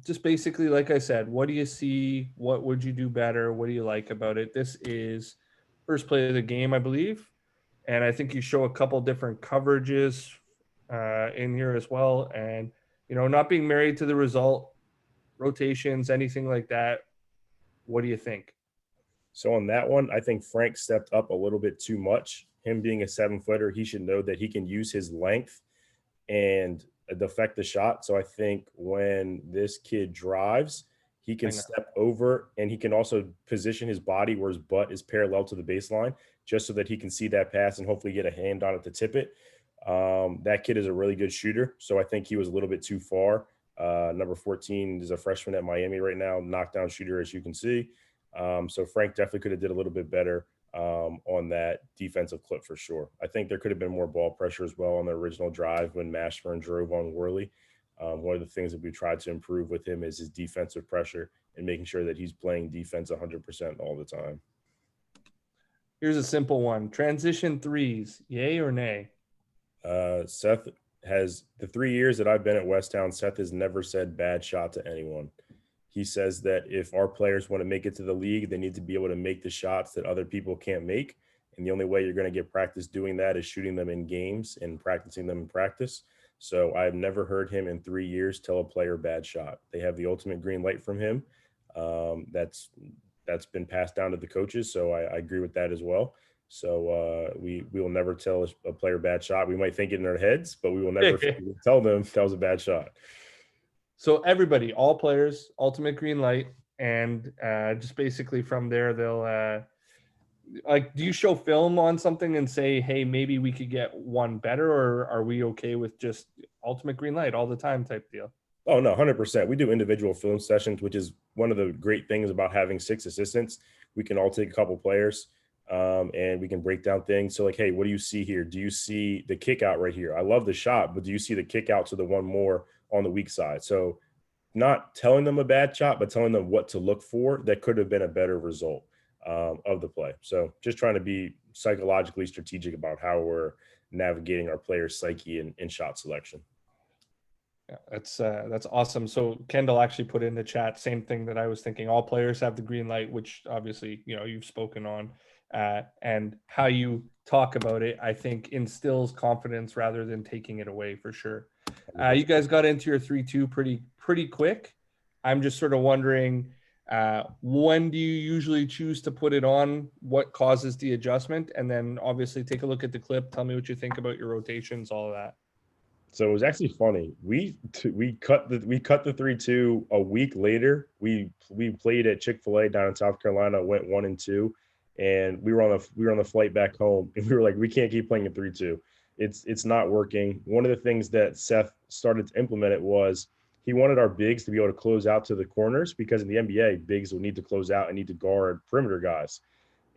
just basically, like I said, what do you see? What would you do better? What do you like about it? This is first play of the game, I believe. And I think you show a couple different coverages in here as well. And, not being married to the result, rotations, anything like that. What do you think? So on that one, I think Frank stepped up a little bit too much. Him being a 7-footer, he should know that he can use his length and defect the shot. So I think when this kid drives, he can step over, and he can also position his body where his butt is parallel to the baseline, just so that he can see that pass and hopefully get a hand on it to tip it. That kid is a really good shooter, so I think he was a little bit too far. Number 14 is a freshman at Miami right now, knockdown shooter, as you can see. So Frank definitely could have did a little bit better on that defensive clip for sure. I think there could have been more ball pressure as well on the original drive when Mashburn drove on Worley. One of the things that we tried to improve with him is his defensive pressure and making sure that he's playing defense 100% all the time. Here's a simple one. Transition threes, yay or nay? Seth, has the 3 years that I've been at Westtown, Seth has never said bad shot to anyone. He says that if our players want to make it to the league, they need to be able to make the shots that other people can't make. And the only way you're going to get practice doing that is shooting them in games and practicing them in practice. So I've never heard him in 3 years tell a player bad shot. They have the ultimate green light from him. That's been passed down to the coaches. So I agree with that as well. So we will never tell a player bad shot. We might think it in our heads, but we will never tell them that was a bad shot. So everybody, all players, ultimate green light, and just basically from there they'll like. Do you show film on something and say, "Hey, maybe we could get one better," or are we okay with just ultimate green light all the time type deal? Oh no, 100%. We do individual film sessions, which is one of the great things about having 6 assistants. We can all take a couple players, and we can break down things. So like, hey, what do you see here? Do you see the kick out right here? I love the shot, but do you see the kick out to the one more on the weak side? So not telling them a bad shot, but telling them what to look for that could have been a better result of the play. So just trying to be psychologically strategic about how we're navigating our players' psyche in shot selection. Yeah, that's awesome. So Kendall actually put in the chat same thing that I was thinking. All players have the green light, which obviously you've spoken on, and how you talk about it, I think instills confidence rather than taking it away for sure. You guys got into your 3-2 pretty quick. I'm just sort of wondering, when do you usually choose to put it on? What causes the adjustment? And then obviously take a look at the clip. Tell me what you think about your rotations, all of that. So it was actually funny. We cut the 3-2 a week later. We played at Chick-fil-A down in South Carolina, went 1-2, and we were on the flight back home, and we were like, we can't keep playing a 3-2. It's not working. One of the things that Seth started to implement it was he wanted our bigs to be able to close out to the corners, because in the NBA, bigs will need to close out and need to guard perimeter guys.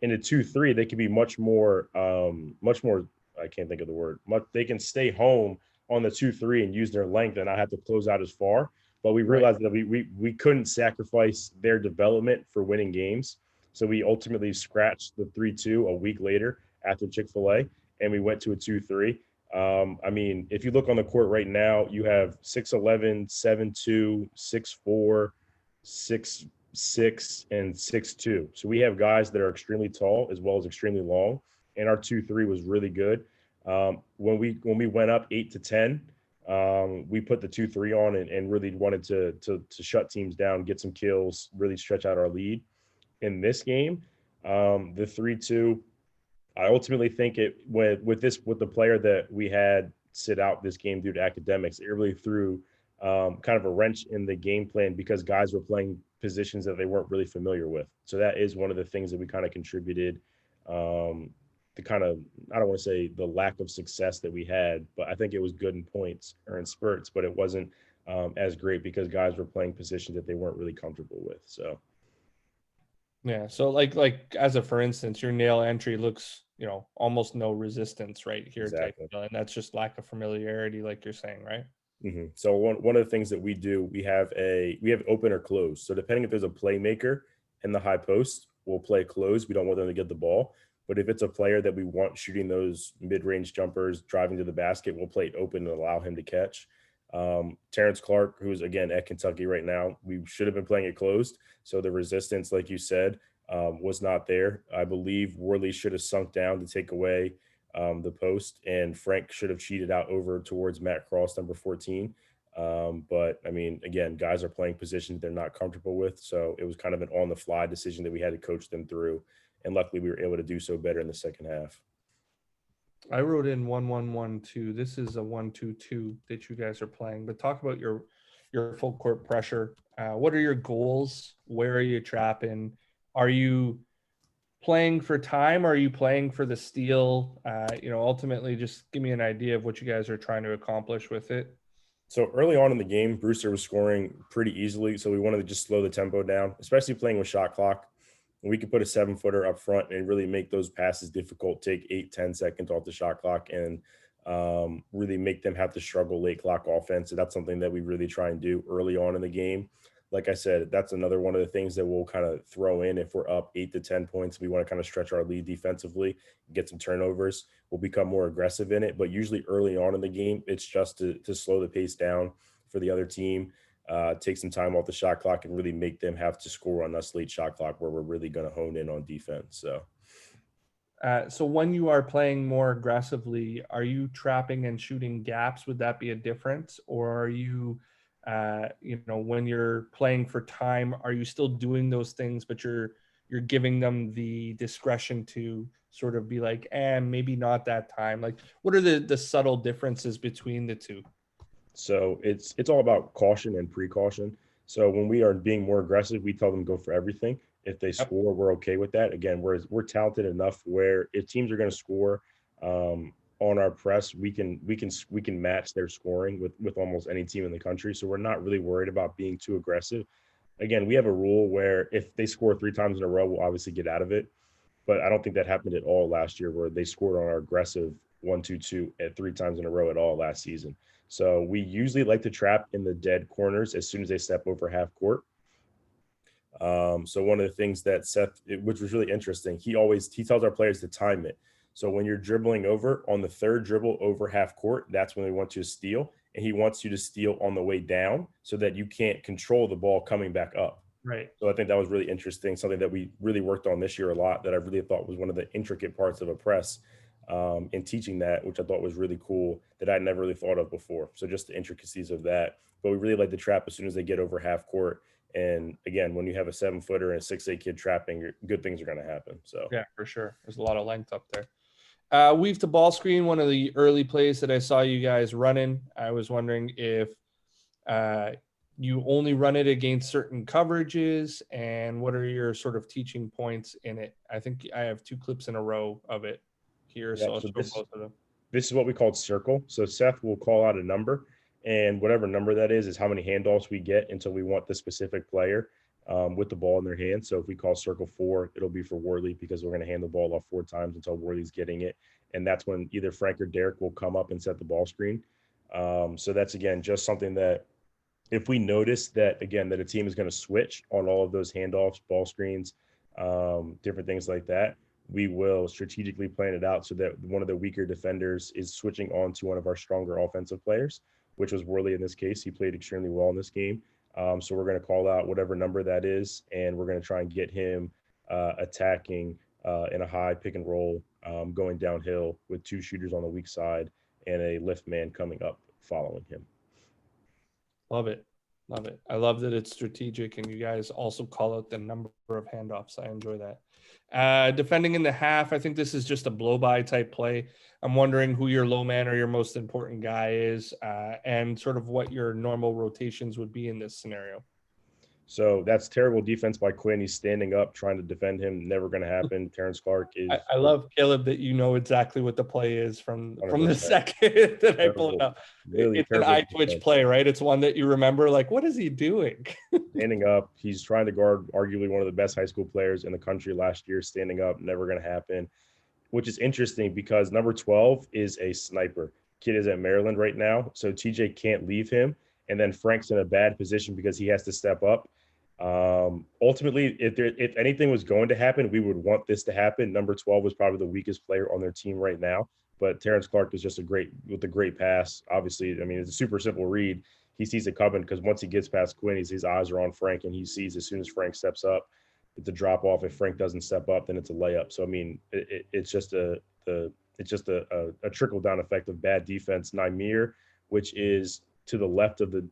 In a 2-3, they can be much more I can't think of the word. They can stay home on the 2-3 and use their length and not have to close out as far. But we realized that we couldn't sacrifice their development for winning games. So we ultimately scratched the 3-2 a week later after Chick-fil-A, and we went to a 2-3. I mean, if you look on the court right now, you have 6'11", 7'2", 6'4", 6'6", and 6'2". So we have guys that are extremely tall as well as extremely long, and our 2-3 was really good. When we went up 8-10, we put the 2-3 on and really wanted to shut teams down, get some kills, really stretch out our lead. In this game, the 3-2, I ultimately think with the player that we had sit out this game due to academics, it really threw kind of a wrench in the game plan, because guys were playing positions that they weren't really familiar with. So that is one of the things that we kind of contributed. The kind of, I don't want to say the lack of success that we had, but I think it was good in points or in spurts, but it wasn't as great because guys were playing positions that they weren't really comfortable with. So yeah, so like as a for instance, your nail entry looks almost no resistance right here, exactly. and that's just lack of familiarity, like you're saying, right? Mm-hmm. So one of the things that we do, we have open or close. So depending if there's a playmaker in the high post, we'll play close. We don't want them to get the ball. But if it's a player that we want shooting those mid-range jumpers, driving to the basket, we'll play it open and allow him to catch. Terrence Clark, who's again at Kentucky right now, we should have been playing it closed. So the resistance, like you said, was not there. I believe Worley should have sunk down to take away the post, and Frank should have cheated out over towards Matt Cross, number 14. But I mean, again, guys are playing positions they're not comfortable with. So it was kind of an on-the-fly decision that we had to coach them through. And luckily we were able to do so better in the second half. I wrote in 1-1-1-2. This is a 1-2-2 that you guys are playing. But talk about your full court pressure. What are your goals? Where are you trapping? Are you playing for time? Or are you playing for the steal? Ultimately, just give me an idea of what you guys are trying to accomplish with it. So early on in the game, Brewster was scoring pretty easily. So we wanted to just slow the tempo down, especially playing with shot clock. We could put a 7-footer up front and really make those passes difficult, take 8-10 seconds off the shot clock, and really make them have to struggle late clock offense. So that's something that we really try and do early on in the game. like I said, that's another one of the things that we'll kind of throw in if we're up 8 to 10 points. We want to kind of stretch our lead defensively, get some turnovers. We'll become more aggressive in it. But usually early on in the game, it's just to slow the pace down for the other team, take some time off the shot clock, and really make them have to score on us late shot clock where we're really going to hone in on defense. So when you are playing more aggressively, are you trapping and shooting gaps? Would that be a difference? Or are you, when you're playing for time, are you still doing those things, but you're giving them the discretion to sort of be like, maybe not that time? Like, what are the subtle differences between the two? So it's all about caution and precaution. So when we are being more aggressive, we tell them go for everything. If they Yep. score, we're okay with that. Again, we're talented enough where if teams are going to score on our press, we can match their scoring with almost any team in the country. So we're not really worried about being too aggressive. Again, we have a rule where if they score 3 times in a row, we'll obviously get out of it. But I don't think that happened at all last year where they scored on our aggressive 1-2-2 at 3 times in a row at all last season. So we usually like to trap in the dead corners as soon as they step over half court. So one of the things that Seth, which was really interesting, he tells our players to time it. So when you're dribbling over on the third dribble over half court, that's when they want you to steal, and he wants you to steal on the way down so that you can't control the ball coming back up. Right. So I think that was really interesting, something that we really worked on this year a lot, that I really thought was one of the intricate parts of a press, in teaching that, which I thought was really cool, that I'd never really thought of before. So just the intricacies of that. But we really like the trap as soon as they get over half court. And again, when you have a 7-footer and a 6'8" kid trapping, good things are going to happen. So Yeah, for sure. There's a lot of length up there. Weave to ball screen, one of the early plays that I saw you guys running. I was wondering if you only run it against certain coverages, and what are your sort of teaching points in it? I think I have 2 clips in a row of it here, yeah, so I'll so show both of them. this is what we called circle. So Seth will call out a number, and whatever number that is how many handoffs we get until we want the specific player with the ball in their hand. So if we call circle 4, it'll be for Worley because we're going to hand the ball off 4 times until Worley's getting it. And that's when either Frank or Derek will come up and set the ball screen. So that's, again, just something that if we notice that, again, that a team is going to switch on all of those handoffs, ball screens, different things like that, we will strategically plan it out so that one of the weaker defenders is switching on to one of our stronger offensive players, which was Worley in this case. He played extremely well in this game. So we're going to call out whatever number that is, and we're going to try and get him attacking in a high pick and roll, going downhill with 2 shooters on the weak side and a lift man coming up following him. Love it. Love it. I love that it's strategic, and you guys also call out the number of handoffs. I enjoy that. Defending in the half, I think this is just a blow-by type play. I'm wondering who your low man or your most important guy is, and sort of what your normal rotations would be in this scenario. So that's terrible defense by Quinn. He's standing up, trying to defend him. Never going to happen. Terrence Clark is. I love, Caleb, that you know exactly what the play is from the 100%. second that I pull it up. Really it's an eye twitch defense. play, right? It's one that you remember, like, what is he doing? Standing up. He's trying to guard arguably one of the best high school players in the country last year. Standing up, never going to happen, which is interesting because number 12 is a sniper. Kid is at Maryland right now, so TJ can't leave him. And then Frank's in a bad position because he has to step up. Ultimately, if anything was going to happen, we would want this to happen. Number 12 was probably the weakest player on their team right now, but Terrence Clark is just a great pass. Obviously, I mean, it's a super simple read. He sees it coming because once he gets past Quinn, his eyes are on Frank, and he sees as soon as Frank steps up, it's a drop off. If Frank doesn't step up, then it's a layup. So I mean, it's just a trickle down effect of bad defense. Nymir, which is to the left of the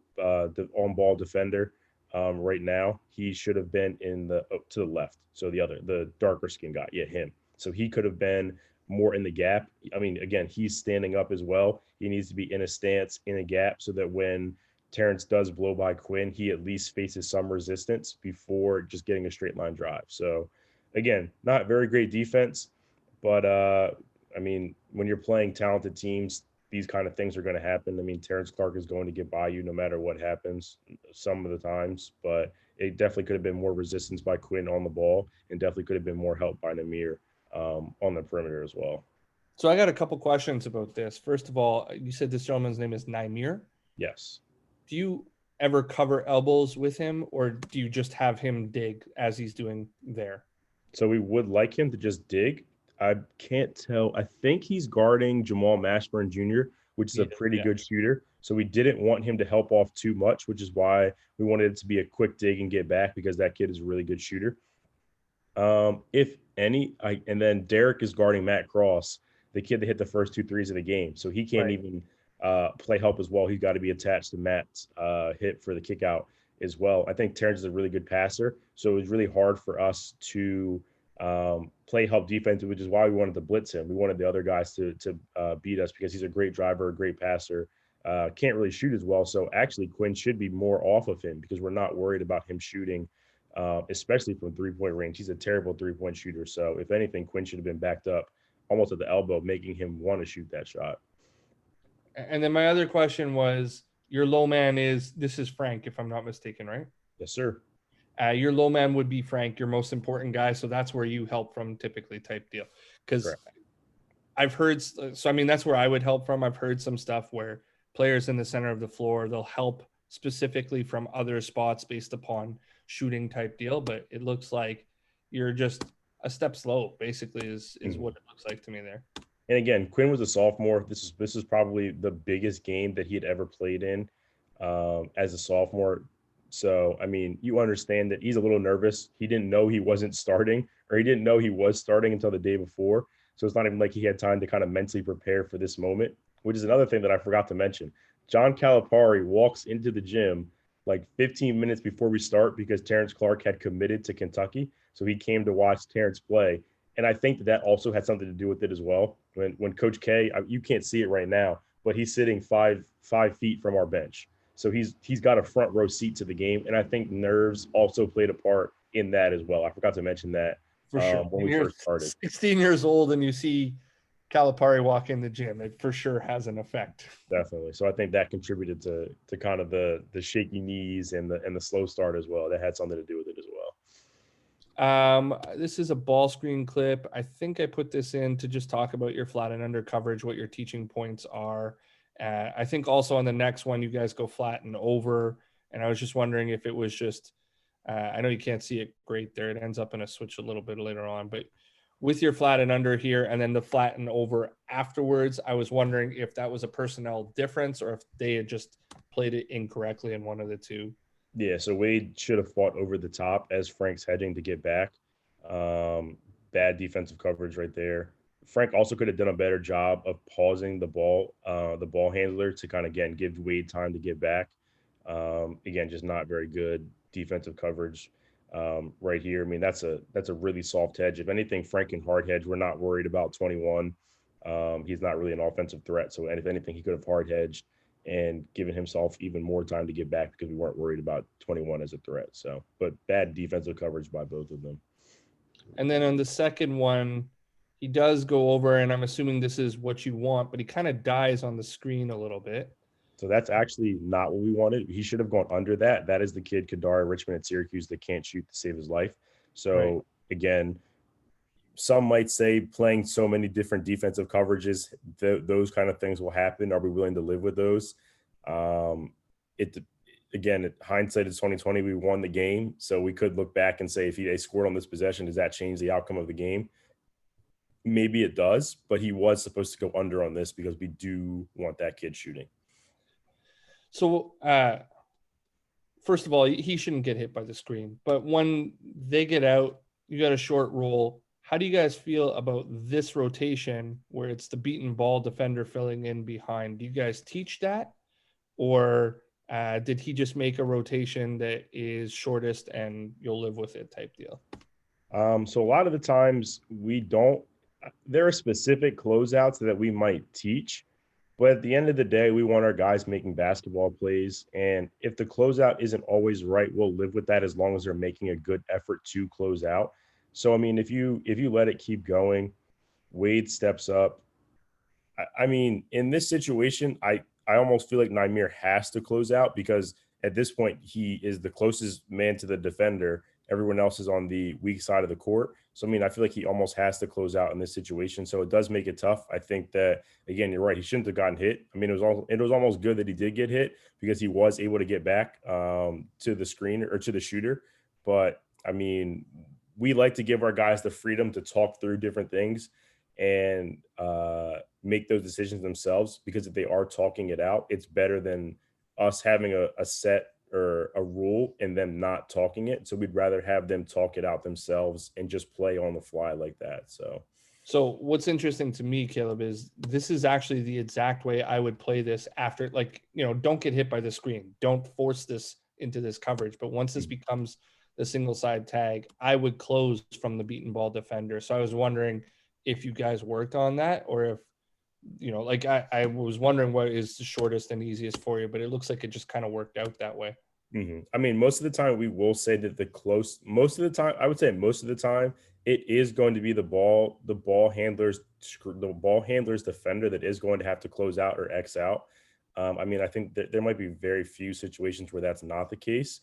on ball defender. Right now, he should have been to the left. So the darker skin guy, yeah, him. So he could have been more in the gap. I mean, again, he's standing up as well. He needs to be in a stance in a gap so that when Terrence does blow by Quinn, he at least faces some resistance before just getting a straight line drive. So again, not very great defense, but I mean, when you're playing talented teams, these kind of things are going to happen. I mean, Terrence Clark is going to get by you no matter what happens some of the times, but it definitely could have been more resistance by Quinn on the ball, and definitely could have been more help by Nymir on the perimeter as well. So I got a couple questions about this. First of all, you said this gentleman's name is Nymir. Yes. Do you ever cover elbows with him, or do you just have him dig as he's doing there? So we would like him to just dig. I can't tell. I think he's guarding Jamal Mashburn Jr., which is a pretty Yeah. good shooter. So we didn't want him to help off too much, which is why we wanted it to be a quick dig and get back, because that kid is a really good shooter. If any, and then Derek is guarding Matt Cross, the kid that hit the first two threes of the game. So he can't Right. even play help as well. He's got to be attached to Matt's hit for the kick out as well. I think Terrence is a really good passer. So it was really hard for us to play help defense, which is why we wanted to blitz him. We wanted the other guys to beat us, because he's a great driver, a great passer. Can't really shoot as well. So actually, Quinn should be more off of him, because we're not worried about him shooting, especially from 3-point range. He's a terrible 3-point shooter. So if anything, Quinn should have been backed up almost at the elbow, making him want to shoot that shot. And then my other question was, your low man this is Frank, if I'm not mistaken, right? Yes, sir. Your low man would be Frank, your most important guy. So that's where you help from typically, type deal. Because I've heard, so I mean, that's where I would help from. I've heard some stuff where players in the center of the floor, they'll help specifically from other spots based upon shooting type deal. But it looks like you're just a step slow, basically, is what it looks like to me there. And again, Quinn was a sophomore. This is probably the biggest game that he had ever played in as a sophomore. So, I mean, you understand that he's a little nervous. He didn't know he wasn't starting, or he didn't know he was starting until the day before. So it's not even like he had time to kind of mentally prepare for this moment, which is another thing that I forgot to mention. John Calipari walks into the gym like 15 minutes before we start, because Terrence Clark had committed to Kentucky. So he came to watch Terrence play. And I think that also had something to do with it as well. When Coach K, you can't see it right now, but he's sitting five feet from our bench. So he's got a front row seat to the game. And I think nerves also played a part in that as well. I forgot to mention that For sure. when we first started. 16 years old and you see Calipari walk in the gym, it for sure has an effect. Definitely. So I think that contributed to kind of the shaky knees and the slow start as well. That had something to do with it as well. This is a ball screen clip. I think I put this in to just talk about your flat and under coverage, what your teaching points are. I think also on the next one, you guys go flat and over. And I was just wondering if it was just, I know you can't see it great there. It ends up in a switch a little bit later on, but with your flat and under here and then the flat and over afterwards, I was wondering if that was a personnel difference or if they had just played it incorrectly in one of the two. Yeah, so Wade should have fought over the top as Frank's hedging to get back. Bad defensive coverage right there. Frank also could have done a better job of pausing the ball handler to kind of, again, give Wade time to get back. Again, just not very good defensive coverage right here. I mean, that's a really soft hedge. If anything, Frank can hard hedge. We're not worried about 21. He's not really an offensive threat. So if anything, he could have hard hedged and given himself even more time to get back, because we weren't worried about 21 as a threat. So, but bad defensive coverage by both of them. And then on the second one, he does go over, and I'm assuming this is what you want, but he kind of dies on the screen a little bit. So that's actually not what we wanted. He should have gone under that. That is the kid, Kadar Richmond at Syracuse, that can't shoot to save his life. So again, some might say playing so many different defensive coverages, those kind of things will happen. Are we willing to live with those? Again, hindsight is 2020. We won the game, so we could look back and say, if they scored on this possession, does that change the outcome of the game? Maybe it does, but he was supposed to go under on this because we do want that kid shooting. So, first of all, he shouldn't get hit by the screen. But when they get out, you got a short roll. How do you guys feel about this rotation where it's the beaten ball defender filling in behind? Do you guys teach that? Or did he just make a rotation that is shortest and you'll live with it type deal? So a lot of the times we don't. There are specific closeouts that we might teach, but at the end of the day, we want our guys making basketball plays. And if the closeout isn't always right, we'll live with that as long as they're making a good effort to close out. So, I mean, if you let it keep going, Wade steps up. I mean, in this situation, I almost feel like Nymir has to close out, because at this point he is the closest man to the defender, Everyone else is on the weak side of the court. So, I mean, I feel like he almost has to close out in this situation. So it does make it tough. I think that, again, you're right. He shouldn't have gotten hit. I mean, it was almost good that he did get hit because he was able to get back to the screen or to the shooter. But I mean, we like to give our guys the freedom to talk through different things and make those decisions themselves, because if they are talking it out, it's better than us having a set or a rule and them not talking it. So we'd rather have them talk it out themselves and just play on the fly like that. So what's interesting to me, Caleb, is this is actually the exact way I would play this after, like, don't get hit by the screen. Don't force this into this coverage. But once this becomes the single side tag, I would close from the beaten ball defender. So I was wondering if you guys worked on that, or if, like I was wondering what is the shortest and easiest for you, but it looks like it just kind of worked out that way. I mean, most of the time we will say that most of the time, I would say most of the time, it is going to be the ball handler's defender that is going to have to close out or X out. I mean, I think that there might be very few situations where that's not the case.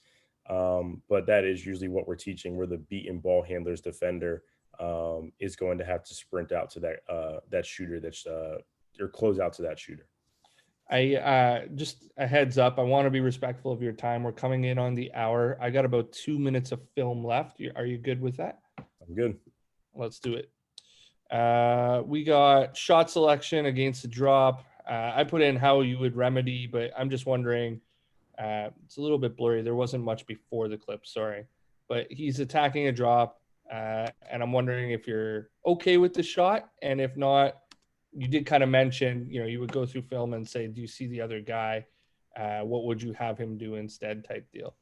But that is usually what we're teaching, where the beaten ball handler's defender is going to have to sprint out to that shooter or close out to that shooter. I just a heads up, I want to be respectful of your time. We're coming in on the hour. I got about 2 minutes of film left. Are you good with that? I'm good. Let's do it. We got shot selection against the drop. I put in how you would remedy, but I'm just wondering, it's a little bit blurry. There wasn't much before the clip, sorry. But he's attacking a drop, and I'm wondering if you're okay with the shot, and if not, you did kind of mention, you would go through film and say, do you see the other guy? What would you have him do instead, type deal?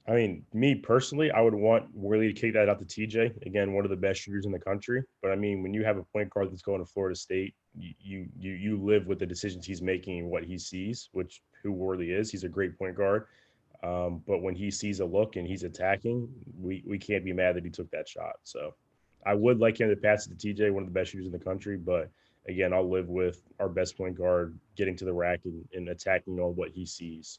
I mean, me personally, I would want Willie to kick that out to TJ. Again, one of the best shooters in the country. But I mean, when you have a point guard that's going to Florida State, you live with the decisions he's making and what he sees, which who Worley is. He's a great point guard. But when he sees a look and he's attacking, we can't be mad that he took that shot. So I would like him to pass it to TJ, one of the best shooters in the country. But again, I'll live with our best point guard getting to the rack and attacking on what he sees.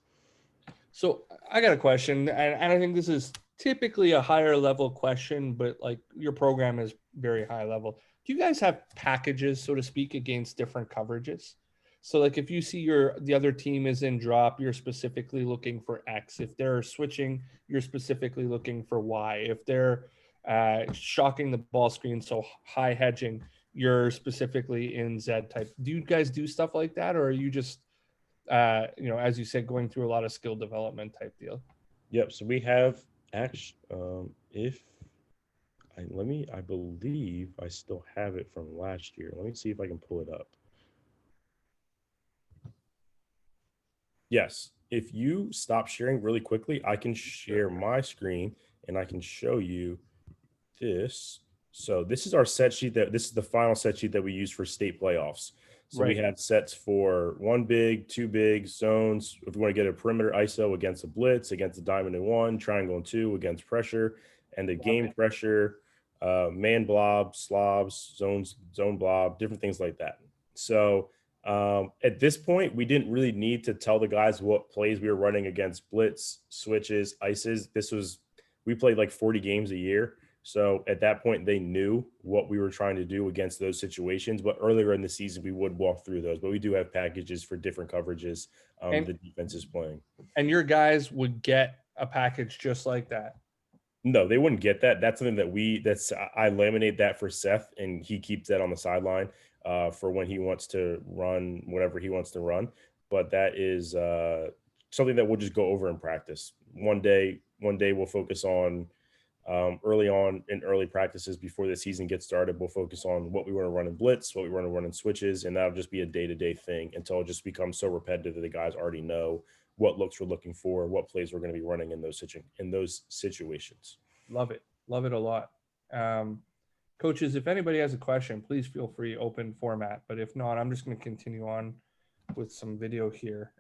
So I got a question, and I think this is typically a higher level question, but like your program is very high level. Do you guys have packages, so to speak, against different coverages? So like if you see the other team is in drop, you're specifically looking for X. If they're switching, you're specifically looking for Y. If they're shocking the ball screen, so high hedging, you're specifically in Z type. Do you guys do stuff like that, or are you just as you said, going through a lot of skill development type deal? Yep. So we have actually, I believe I still have it from last year. Let me see if I can pull it up. Yes. If you stop sharing really quickly, I can share my screen and I can show you this. So this is our set sheet this is the final set sheet that we use for state playoffs. So we have sets for 1 big, 2 big, zones. If we want to get a perimeter ISO against a blitz, against a diamond and 1, triangle and 2 against pressure, and the game pressure, man blob, slobs, zone blob, different things like that. So at this point, we didn't really need to tell the guys what plays we were running against blitz, switches, ices. We played like 40 games a year. So at that point, they knew what we were trying to do against those situations. But earlier in the season, we would walk through those. But we do have packages for different coverages the defense is playing. And your guys would get a package just like that? No, they wouldn't get that. That's something I laminate that for Seth, and he keeps that on the sideline for when he wants to run whatever he wants to run. But that is something that we'll just go over in practice. One day we'll focus on early on in early practices before the season gets started. We'll focus on what we want to run in blitz, what we want to run in switches, and that'll just be a day-to-day thing until it just becomes so repetitive that the guys already know what looks we're looking for, what plays we're going to be running in those situations. Love it a lot. Coaches, if anybody has a question, please feel free, open format. But if not, I'm just going to continue on with some video here.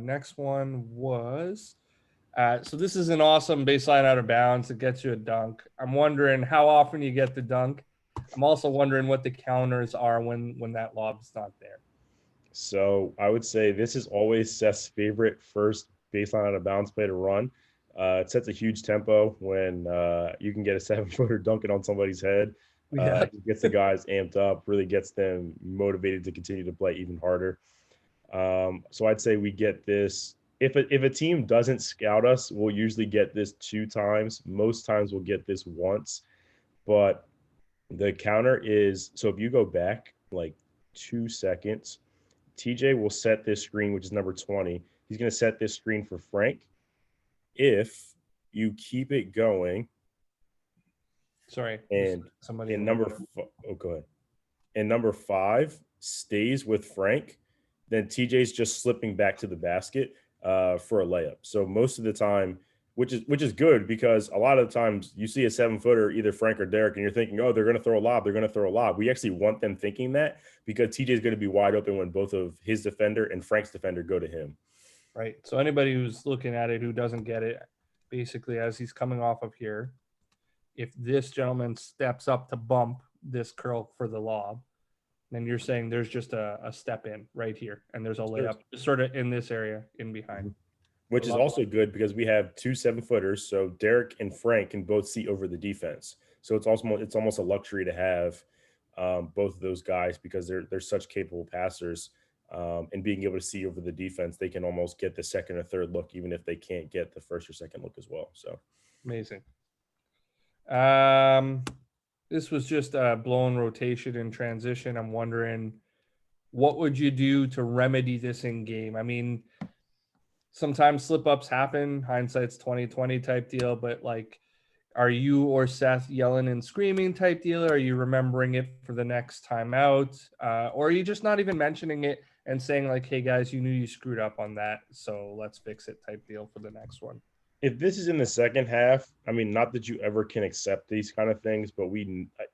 Next one was so this is an awesome baseline out of bounds that gets you a dunk. I'm wondering how often you get the dunk. I'm also wondering what the counters are when that lob's not there. So I would say this is always Seth's favorite first baseline out of bounds play to run. It sets a huge tempo when you can get a 7-footer dunking on somebody's head. Yeah. It gets the guys amped up, really gets them motivated to continue to play even harder. So I'd say we get this. If a team doesn't scout us, we'll usually get this 2 times. Most times we'll get this once. But the counter is, so if you go back like 2 seconds, TJ will set this screen, which is number 20. He's going to set this screen for Frank. If you keep it going, Sorry. and Somebody. go ahead. And number 5 stays with Frank, then TJ's just slipping back to the basket for a layup. So most of the time, which is good, because a lot of the times you see a 7-footer, either Frank or Derek, and you're thinking, oh, they're going to throw a lob. They're going to throw a lob. We actually want them thinking that, because TJ's going to be wide open when both of his defender and Frank's defender go to him. Right. So anybody who's looking at it who doesn't get it, basically, as he's coming off of here, if this gentleman steps up to bump this curl for the lob, then you're saying there's just a step in right here, and there's a layup sort of in this area in behind. Which is also good because we have 2 7-footers, so Derek and Frank can both see over the defense. So it's almost a luxury to have both of those guys, because they're such capable passers, and being able to see over the defense, they can almost get the second or third look, even if they can't get the first or second look as well. So amazing. This was just a blown rotation in transition. I'm wondering, what would you do to remedy this in game? I mean, sometimes slip ups happen. Hindsight's 2020 type deal, but like, are you or Seth yelling and screaming type deal? Are you remembering it for the next time out? Or are you just not even mentioning it and saying like, hey guys, you knew you screwed up on that, so let's fix it type deal for the next one? if this is in the second half, I mean, not that you ever can accept these kind of things, but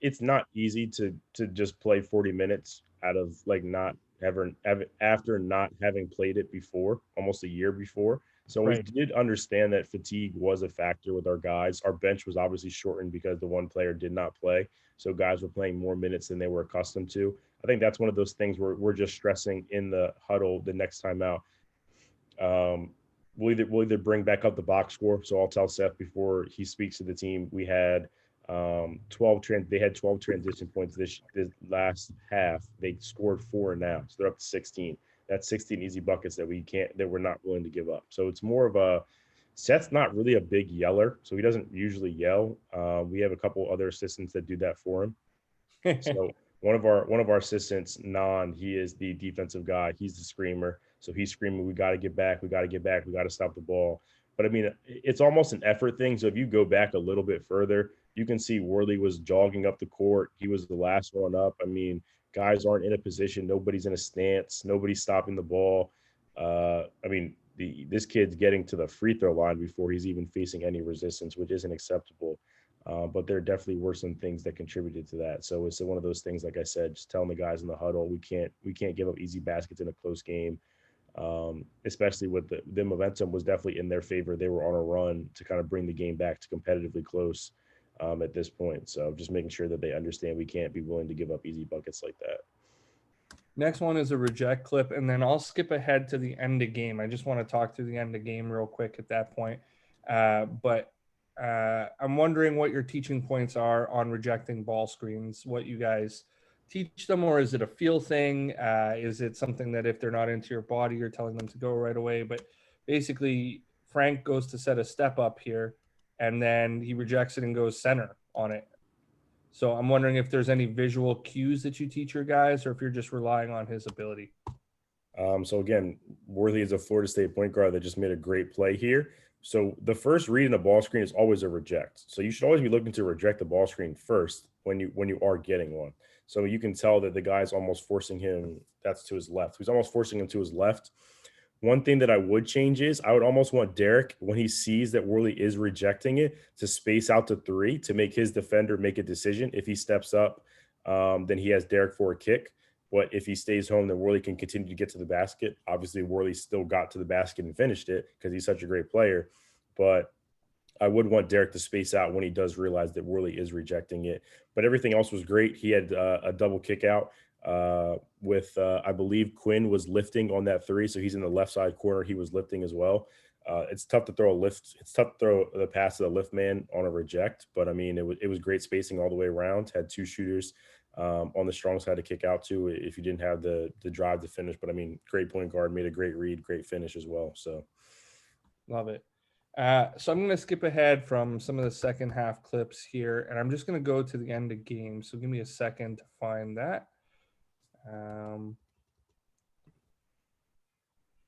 it's not easy to just play 40 minutes out of like not ever after not having played it before, almost a year before. So we Right. did understand that fatigue was a factor with our guys. Our bench was obviously shortened because the one player did not play. So guys were playing more minutes than they were accustomed to. I think that's one of those things where we're just stressing in the huddle the next time out. We'll either bring back up the box score. So I'll tell Seth before he speaks to the team. We had 12 they had 12 transition points this last half. They scored 4 now, so they're up to 16. That's 16 easy buckets that we're not willing to give up. So it's more of a, Seth's not really a big yeller, so he doesn't usually yell. We have a couple other assistants that do that for him. So one of our assistants, he is the defensive guy. He's the screamer. So he's screaming, we got to get back. We got to get back. We got to stop the ball. But I mean, it's almost an effort thing. So if you go back a little bit further, you can see Worley was jogging up the court. He was the last one up. I mean, guys aren't in a position. Nobody's in a stance. Nobody's stopping the ball. I mean, this kid's getting to the free throw line before he's even facing any resistance, which isn't acceptable. But there definitely were some things that contributed to that. So it's one of those things, like I said, just telling the guys in the huddle, we can't give up easy baskets in a close game. Especially with the momentum was definitely in their favor. They were on a run to kind of bring the game back to competitively close at this point. So just making sure that they understand we can't be willing to give up easy buckets like that. Next one is a reject clip, and then I'll skip ahead to the end of game. I just want to talk through the end of game real quick at that point. But I'm wondering what your teaching points are on rejecting ball screens, what you guys teach them, or is it a feel thing? Is it something that if they're not into your body, you're telling them to go right away? But basically, Frank goes to set a step up here, and then he rejects it and goes center on it. So I'm wondering if there's any visual cues that you teach your guys, or if you're just relying on his ability. So again, Worthy is a Florida State point guard that just made a great play here. So the first read in a ball screen is always a reject. So you should always be looking to reject the ball screen first when you are getting one. So you can tell that the guy's almost forcing him. That's to his left. He's almost forcing him to his left. One thing that I would change is I would almost want Derek, when he sees that Worley is rejecting it, to space out to 3 to make his defender make a decision. If he steps up, then he has Derek for a kick. But if he stays home, then Worley can continue to get to the basket. Obviously, Worley still got to the basket and finished it because he's such a great player. But I would want Derek to space out when he does realize that Worley is rejecting it. But everything else was great. He had a double kick out with I believe Quinn was lifting on that 3. So he's in the left side corner. He was lifting as well. It's tough to throw a lift. It's tough to throw the pass to the lift man on a reject, but I mean, it was great spacing all the way around. Had two shooters on the strong side to kick out to if you didn't have the drive to finish. But I mean, great point guard, made a great read, great finish as well. So Love it. So I'm going to skip ahead from some of the second half clips here, and I'm just going to go to the end of game. So give me a second to find that.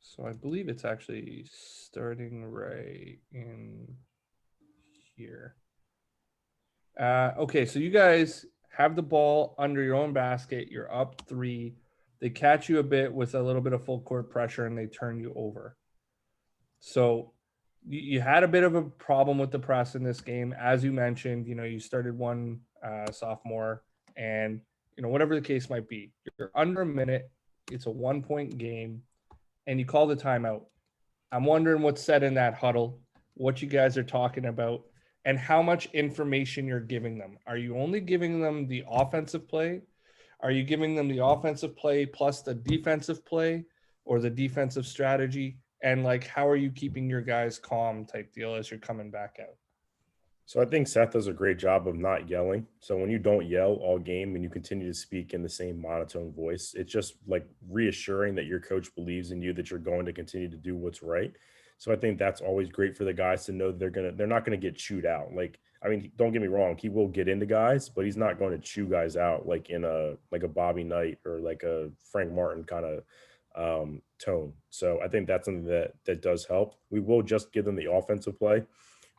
So I believe it's actually starting right in here. Okay, so you guys have the ball under your own basket. You're up 3. They catch you a bit with a little bit of full court pressure, and they turn you over. So you had a bit of a problem with the press in this game. As you mentioned, you started one sophomore, and, whatever the case might be, you're under a minute. It's a 1-point game, and you call the timeout. I'm wondering what's said in that huddle, what you guys are talking about, and how much information you're giving them. Are you only giving them the offensive play? Are you giving them the offensive play plus the defensive play, or the defensive strategy? And how are you keeping your guys calm type deal as you're coming back out? So I think Seth does a great job of not yelling. So when you don't yell all game and you continue to speak in the same monotone voice, it's just like reassuring that your coach believes in you, that you're going to continue to do what's right. So I think that's always great for the guys to know they're not going to get chewed out. Like, I mean, don't get me wrong, he will get into guys, but he's not going to chew guys out like in a Bobby Knight or like a Frank Martin kind of tone. So I think that's something that does help. We will just give them the offensive play.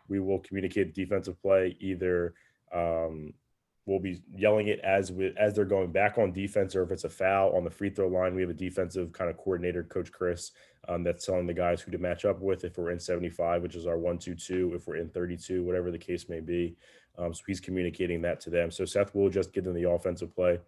We will communicate defensive play. Either we'll be yelling it as they're going back on defense, or if it's a foul on the free throw line, we have a defensive kind of coordinator, Coach Chris, that's telling the guys who to match up with if we're in 75, which is our 1-2-2, if we're in 32, whatever the case may be. So he's communicating that to them. So Seth will just give them the offensive play.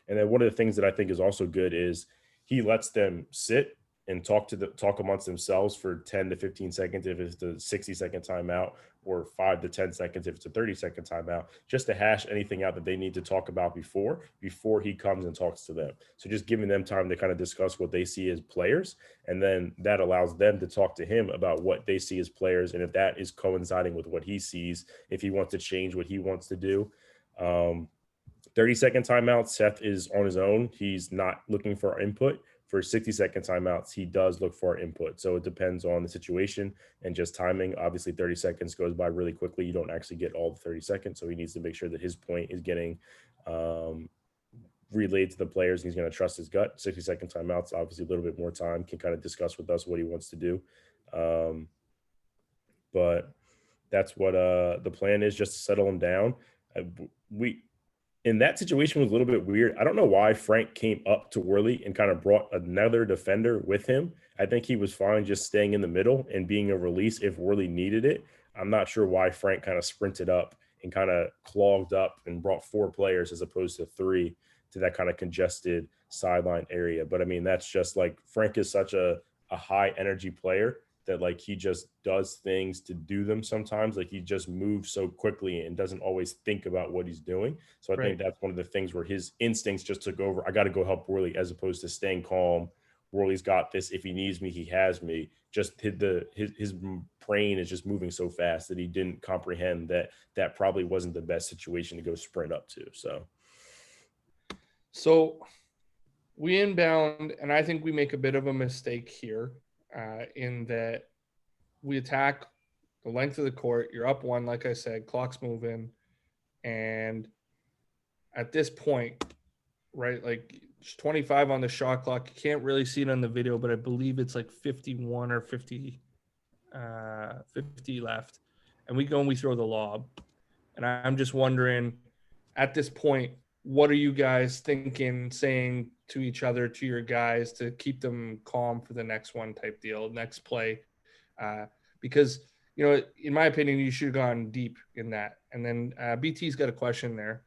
And then one of the things that I think is also good is he lets them sit and talk amongst themselves for 10 to 15 seconds if it's the 60-second timeout, or 5 to 10 seconds if it's a 30-second timeout, just to hash anything out that they need to talk about before he comes and talks to them. So just giving them time to kind of discuss what they see as players, and then that allows them to talk to him about what they see as players, and if that is coinciding with what he sees, if he wants to change what he wants to do. 30-second timeouts, Seth is on his own. He's not looking for our input. For 60-second timeouts, he does look for our input. So it depends on the situation and just timing. Obviously, 30 seconds goes by really quickly. You don't actually get all the 30 seconds. So he needs to make sure that his point is getting relayed to the players. And he's going to trust his gut. 60-second timeouts, obviously a little bit more time, can kind of discuss with us what he wants to do. But that's what the plan is, just to settle him down. In that situation was a little bit weird. I don't know why Frank came up to Worley and kind of brought another defender with him. I think he was fine just staying in the middle and being a release if Worley needed it. I'm not sure why Frank kind of sprinted up and kind of clogged up and brought 4 players as opposed to 3 to that kind of congested sideline area. But I mean, that's just like Frank is such a high energy player that like he just does things to do them sometimes. Like he just moves so quickly and doesn't always think about what he's doing. So I think that's one of the things where his instincts just took over. I got to go help Worley, as opposed to staying calm. Worley's got this. If he needs me, he has me. Just his brain is just moving so fast that he didn't comprehend that probably wasn't the best situation to go sprint up to. So we inbound, and I think we make a bit of a mistake here. In that we attack the length of the court. You're up 1, like I said, clock's moving. And at this point, right, like 25 on the shot clock. You can't really see it on the video, but I believe it's like 51 or 50 left. And we go and we throw the lob. And I'm just wondering, at this point, what are you guys thinking, saying to each other, to your guys, to keep them calm for the next one type deal, next play? Because, in my opinion, you should have gone deep in that. And then BT's got a question there.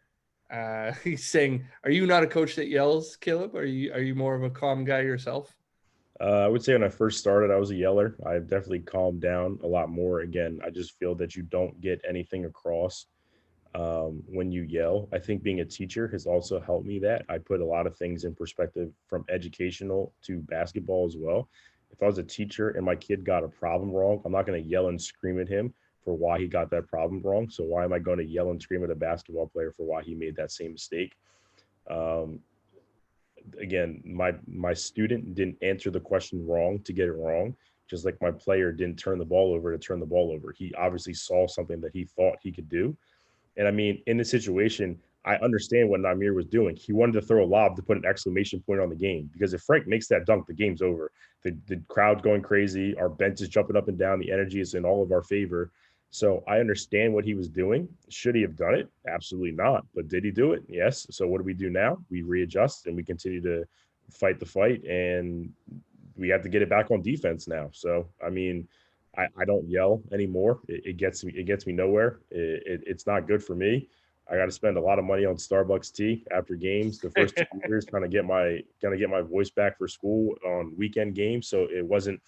He's saying, are you not a coach that yells, Caleb? Are you more of a calm guy yourself? I would say when I first started, I was a yeller. I've definitely calmed down a lot more. Again, I just feel that you don't get anything across when you yell. I think being a teacher has also helped me that. I put a lot of things in perspective, from educational to basketball as well. If I was a teacher and my kid got a problem wrong, I'm not going to yell and scream at him for why he got that problem wrong. So why am I going to yell and scream at a basketball player for why he made that same mistake? Um, Again, my student didn't answer the question wrong to get it wrong, just like my player didn't turn the ball over to turn the ball over. He obviously saw something that he thought he could do. And I mean, in this situation, I understand what Namir was doing. He wanted to throw a lob to put an exclamation point on the game, because if Frank makes that dunk, the game's over. The crowd's going crazy. Our bench is jumping up and down. The energy is in all of our favor. So I understand what he was doing. Should he have done it? Absolutely not. But did he do it? Yes. So what do we do now? We readjust and we continue to fight the fight, and we have to get it back on defense now. So I mean, I don't yell anymore. It gets me nowhere. It's not good for me. I got to spend a lot of money on Starbucks tea after games the first 2 years, trying to get my voice back for school on weekend games. So it wasn't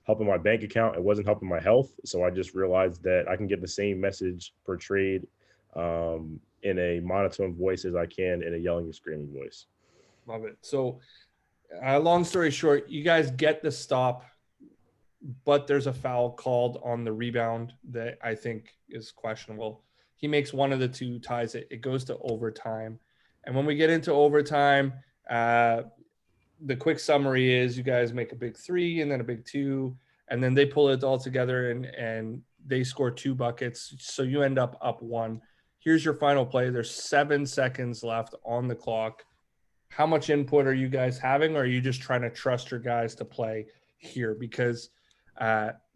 helping my bank account. It wasn't helping my health. So I just realized that I can get the same message portrayed in a monotone voice as I can in a yelling and screaming voice. Love it. So, long story short, you guys get the stop, but there's a foul called on the rebound that I think is questionable. He makes one of the two, ties it. It goes to overtime. And when we get into overtime, the quick summary is you guys make a big three and then a big two, and then they pull it all together and they score 2 buckets. So you end up one. Here's your final play. There's 7 seconds left on the clock. How much input are you guys having? Or are you just trying to trust your guys to play here? Because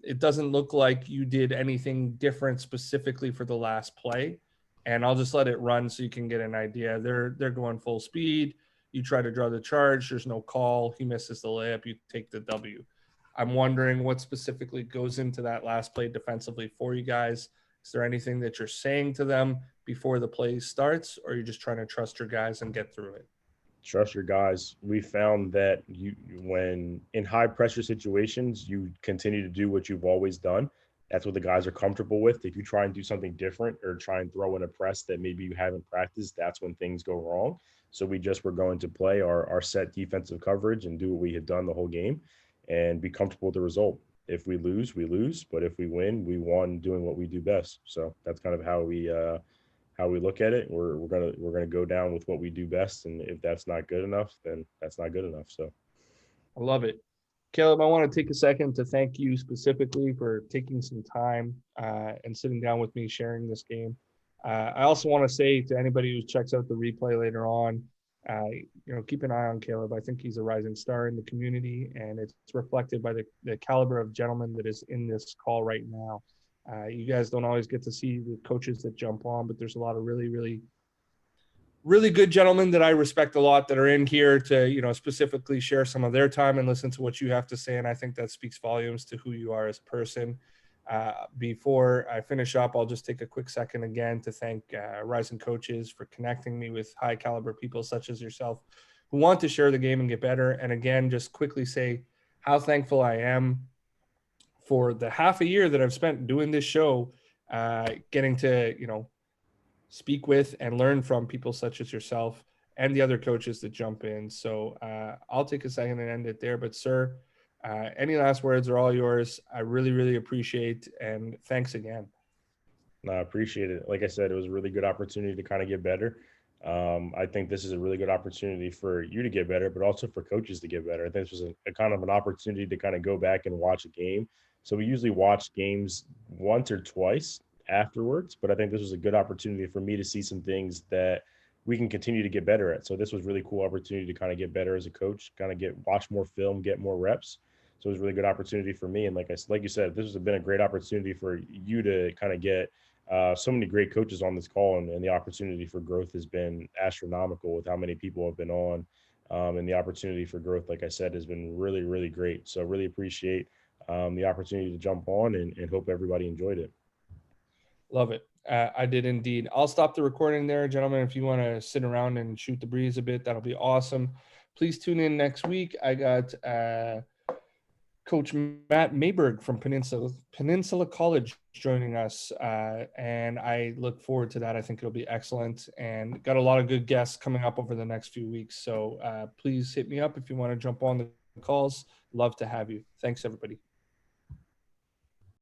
it doesn't look like you did anything different specifically for the last play. And I'll just let it run so you can get an idea. They're going full speed. You try to draw the charge. There's no call. He misses the layup. You take the W. I'm wondering what specifically goes into that last play defensively for you guys. Is there anything that you're saying to them before the play starts, or are you just trying to trust your guys and get through it? Trust your guys. We found that when in high pressure situations, you continue to do what you've always done. That's what the guys are comfortable with. If you try and do something different or try and throw in a press that maybe you haven't practiced, that's when things go wrong. So we just were going to play our set defensive coverage and do what we had done the whole game and be comfortable with the result. If we lose, we lose. But if we win, we won doing what we do best. So that's kind of how we look at it. We're gonna go down with what we do best, and if that's not good enough, then that's not good enough. So I love it. Caleb, I want to take a second to thank you specifically for taking some time and sitting down with me, sharing this game. I also want to say to anybody who checks out the replay later on, keep an eye on Caleb. I think he's a rising star in the community, and it's reflected by the caliber of gentleman that is in this call right now. You guys don't always get to see the coaches that jump on, but there's a lot of really, really, really good gentlemen that I respect a lot that are in here to, specifically share some of their time and listen to what you have to say. And I think that speaks volumes to who you are as a person. Before I finish up, I'll just take a quick second again to thank Rising Coaches for connecting me with high caliber people such as yourself who want to share the game and get better. And again, just quickly say how thankful I am for the half a year that I've spent doing this show, getting to, speak with and learn from people such as yourself and the other coaches that jump in. So I'll take a second and end it there. But sir, any last words are all yours. I really, really appreciate, and thanks again. no, I appreciate it. Like I said, it was a really good opportunity to kind of get better. I think this is a really good opportunity for you to get better, but also for coaches to get better. I think this was a kind of an opportunity to kind of go back and watch a game. So we usually watch games once or twice afterwards, but I think this was a good opportunity for me to see some things that we can continue to get better at. So this was really cool opportunity to kind of get better as a coach, kind of watch more film, get more reps. So it was a really good opportunity for me. And like you said, this has been a great opportunity for you to kind of get so many great coaches on this call, and the opportunity for growth has been astronomical with how many people have been on. And the opportunity for growth, like I said, has been really, really great. So really appreciate the opportunity to jump on and hope everybody enjoyed it. Love it. I did indeed. I'll stop the recording there, gentlemen. If you want to sit around and shoot the breeze a bit, that'll be awesome. Please tune in next week. I got Coach Matt Mayberg from Peninsula College joining us, and I look forward to that. I think it'll be excellent, and got a lot of good guests coming up over the next few weeks. So please hit me up if you want to jump on the calls. love to have you. Thanks, everybody.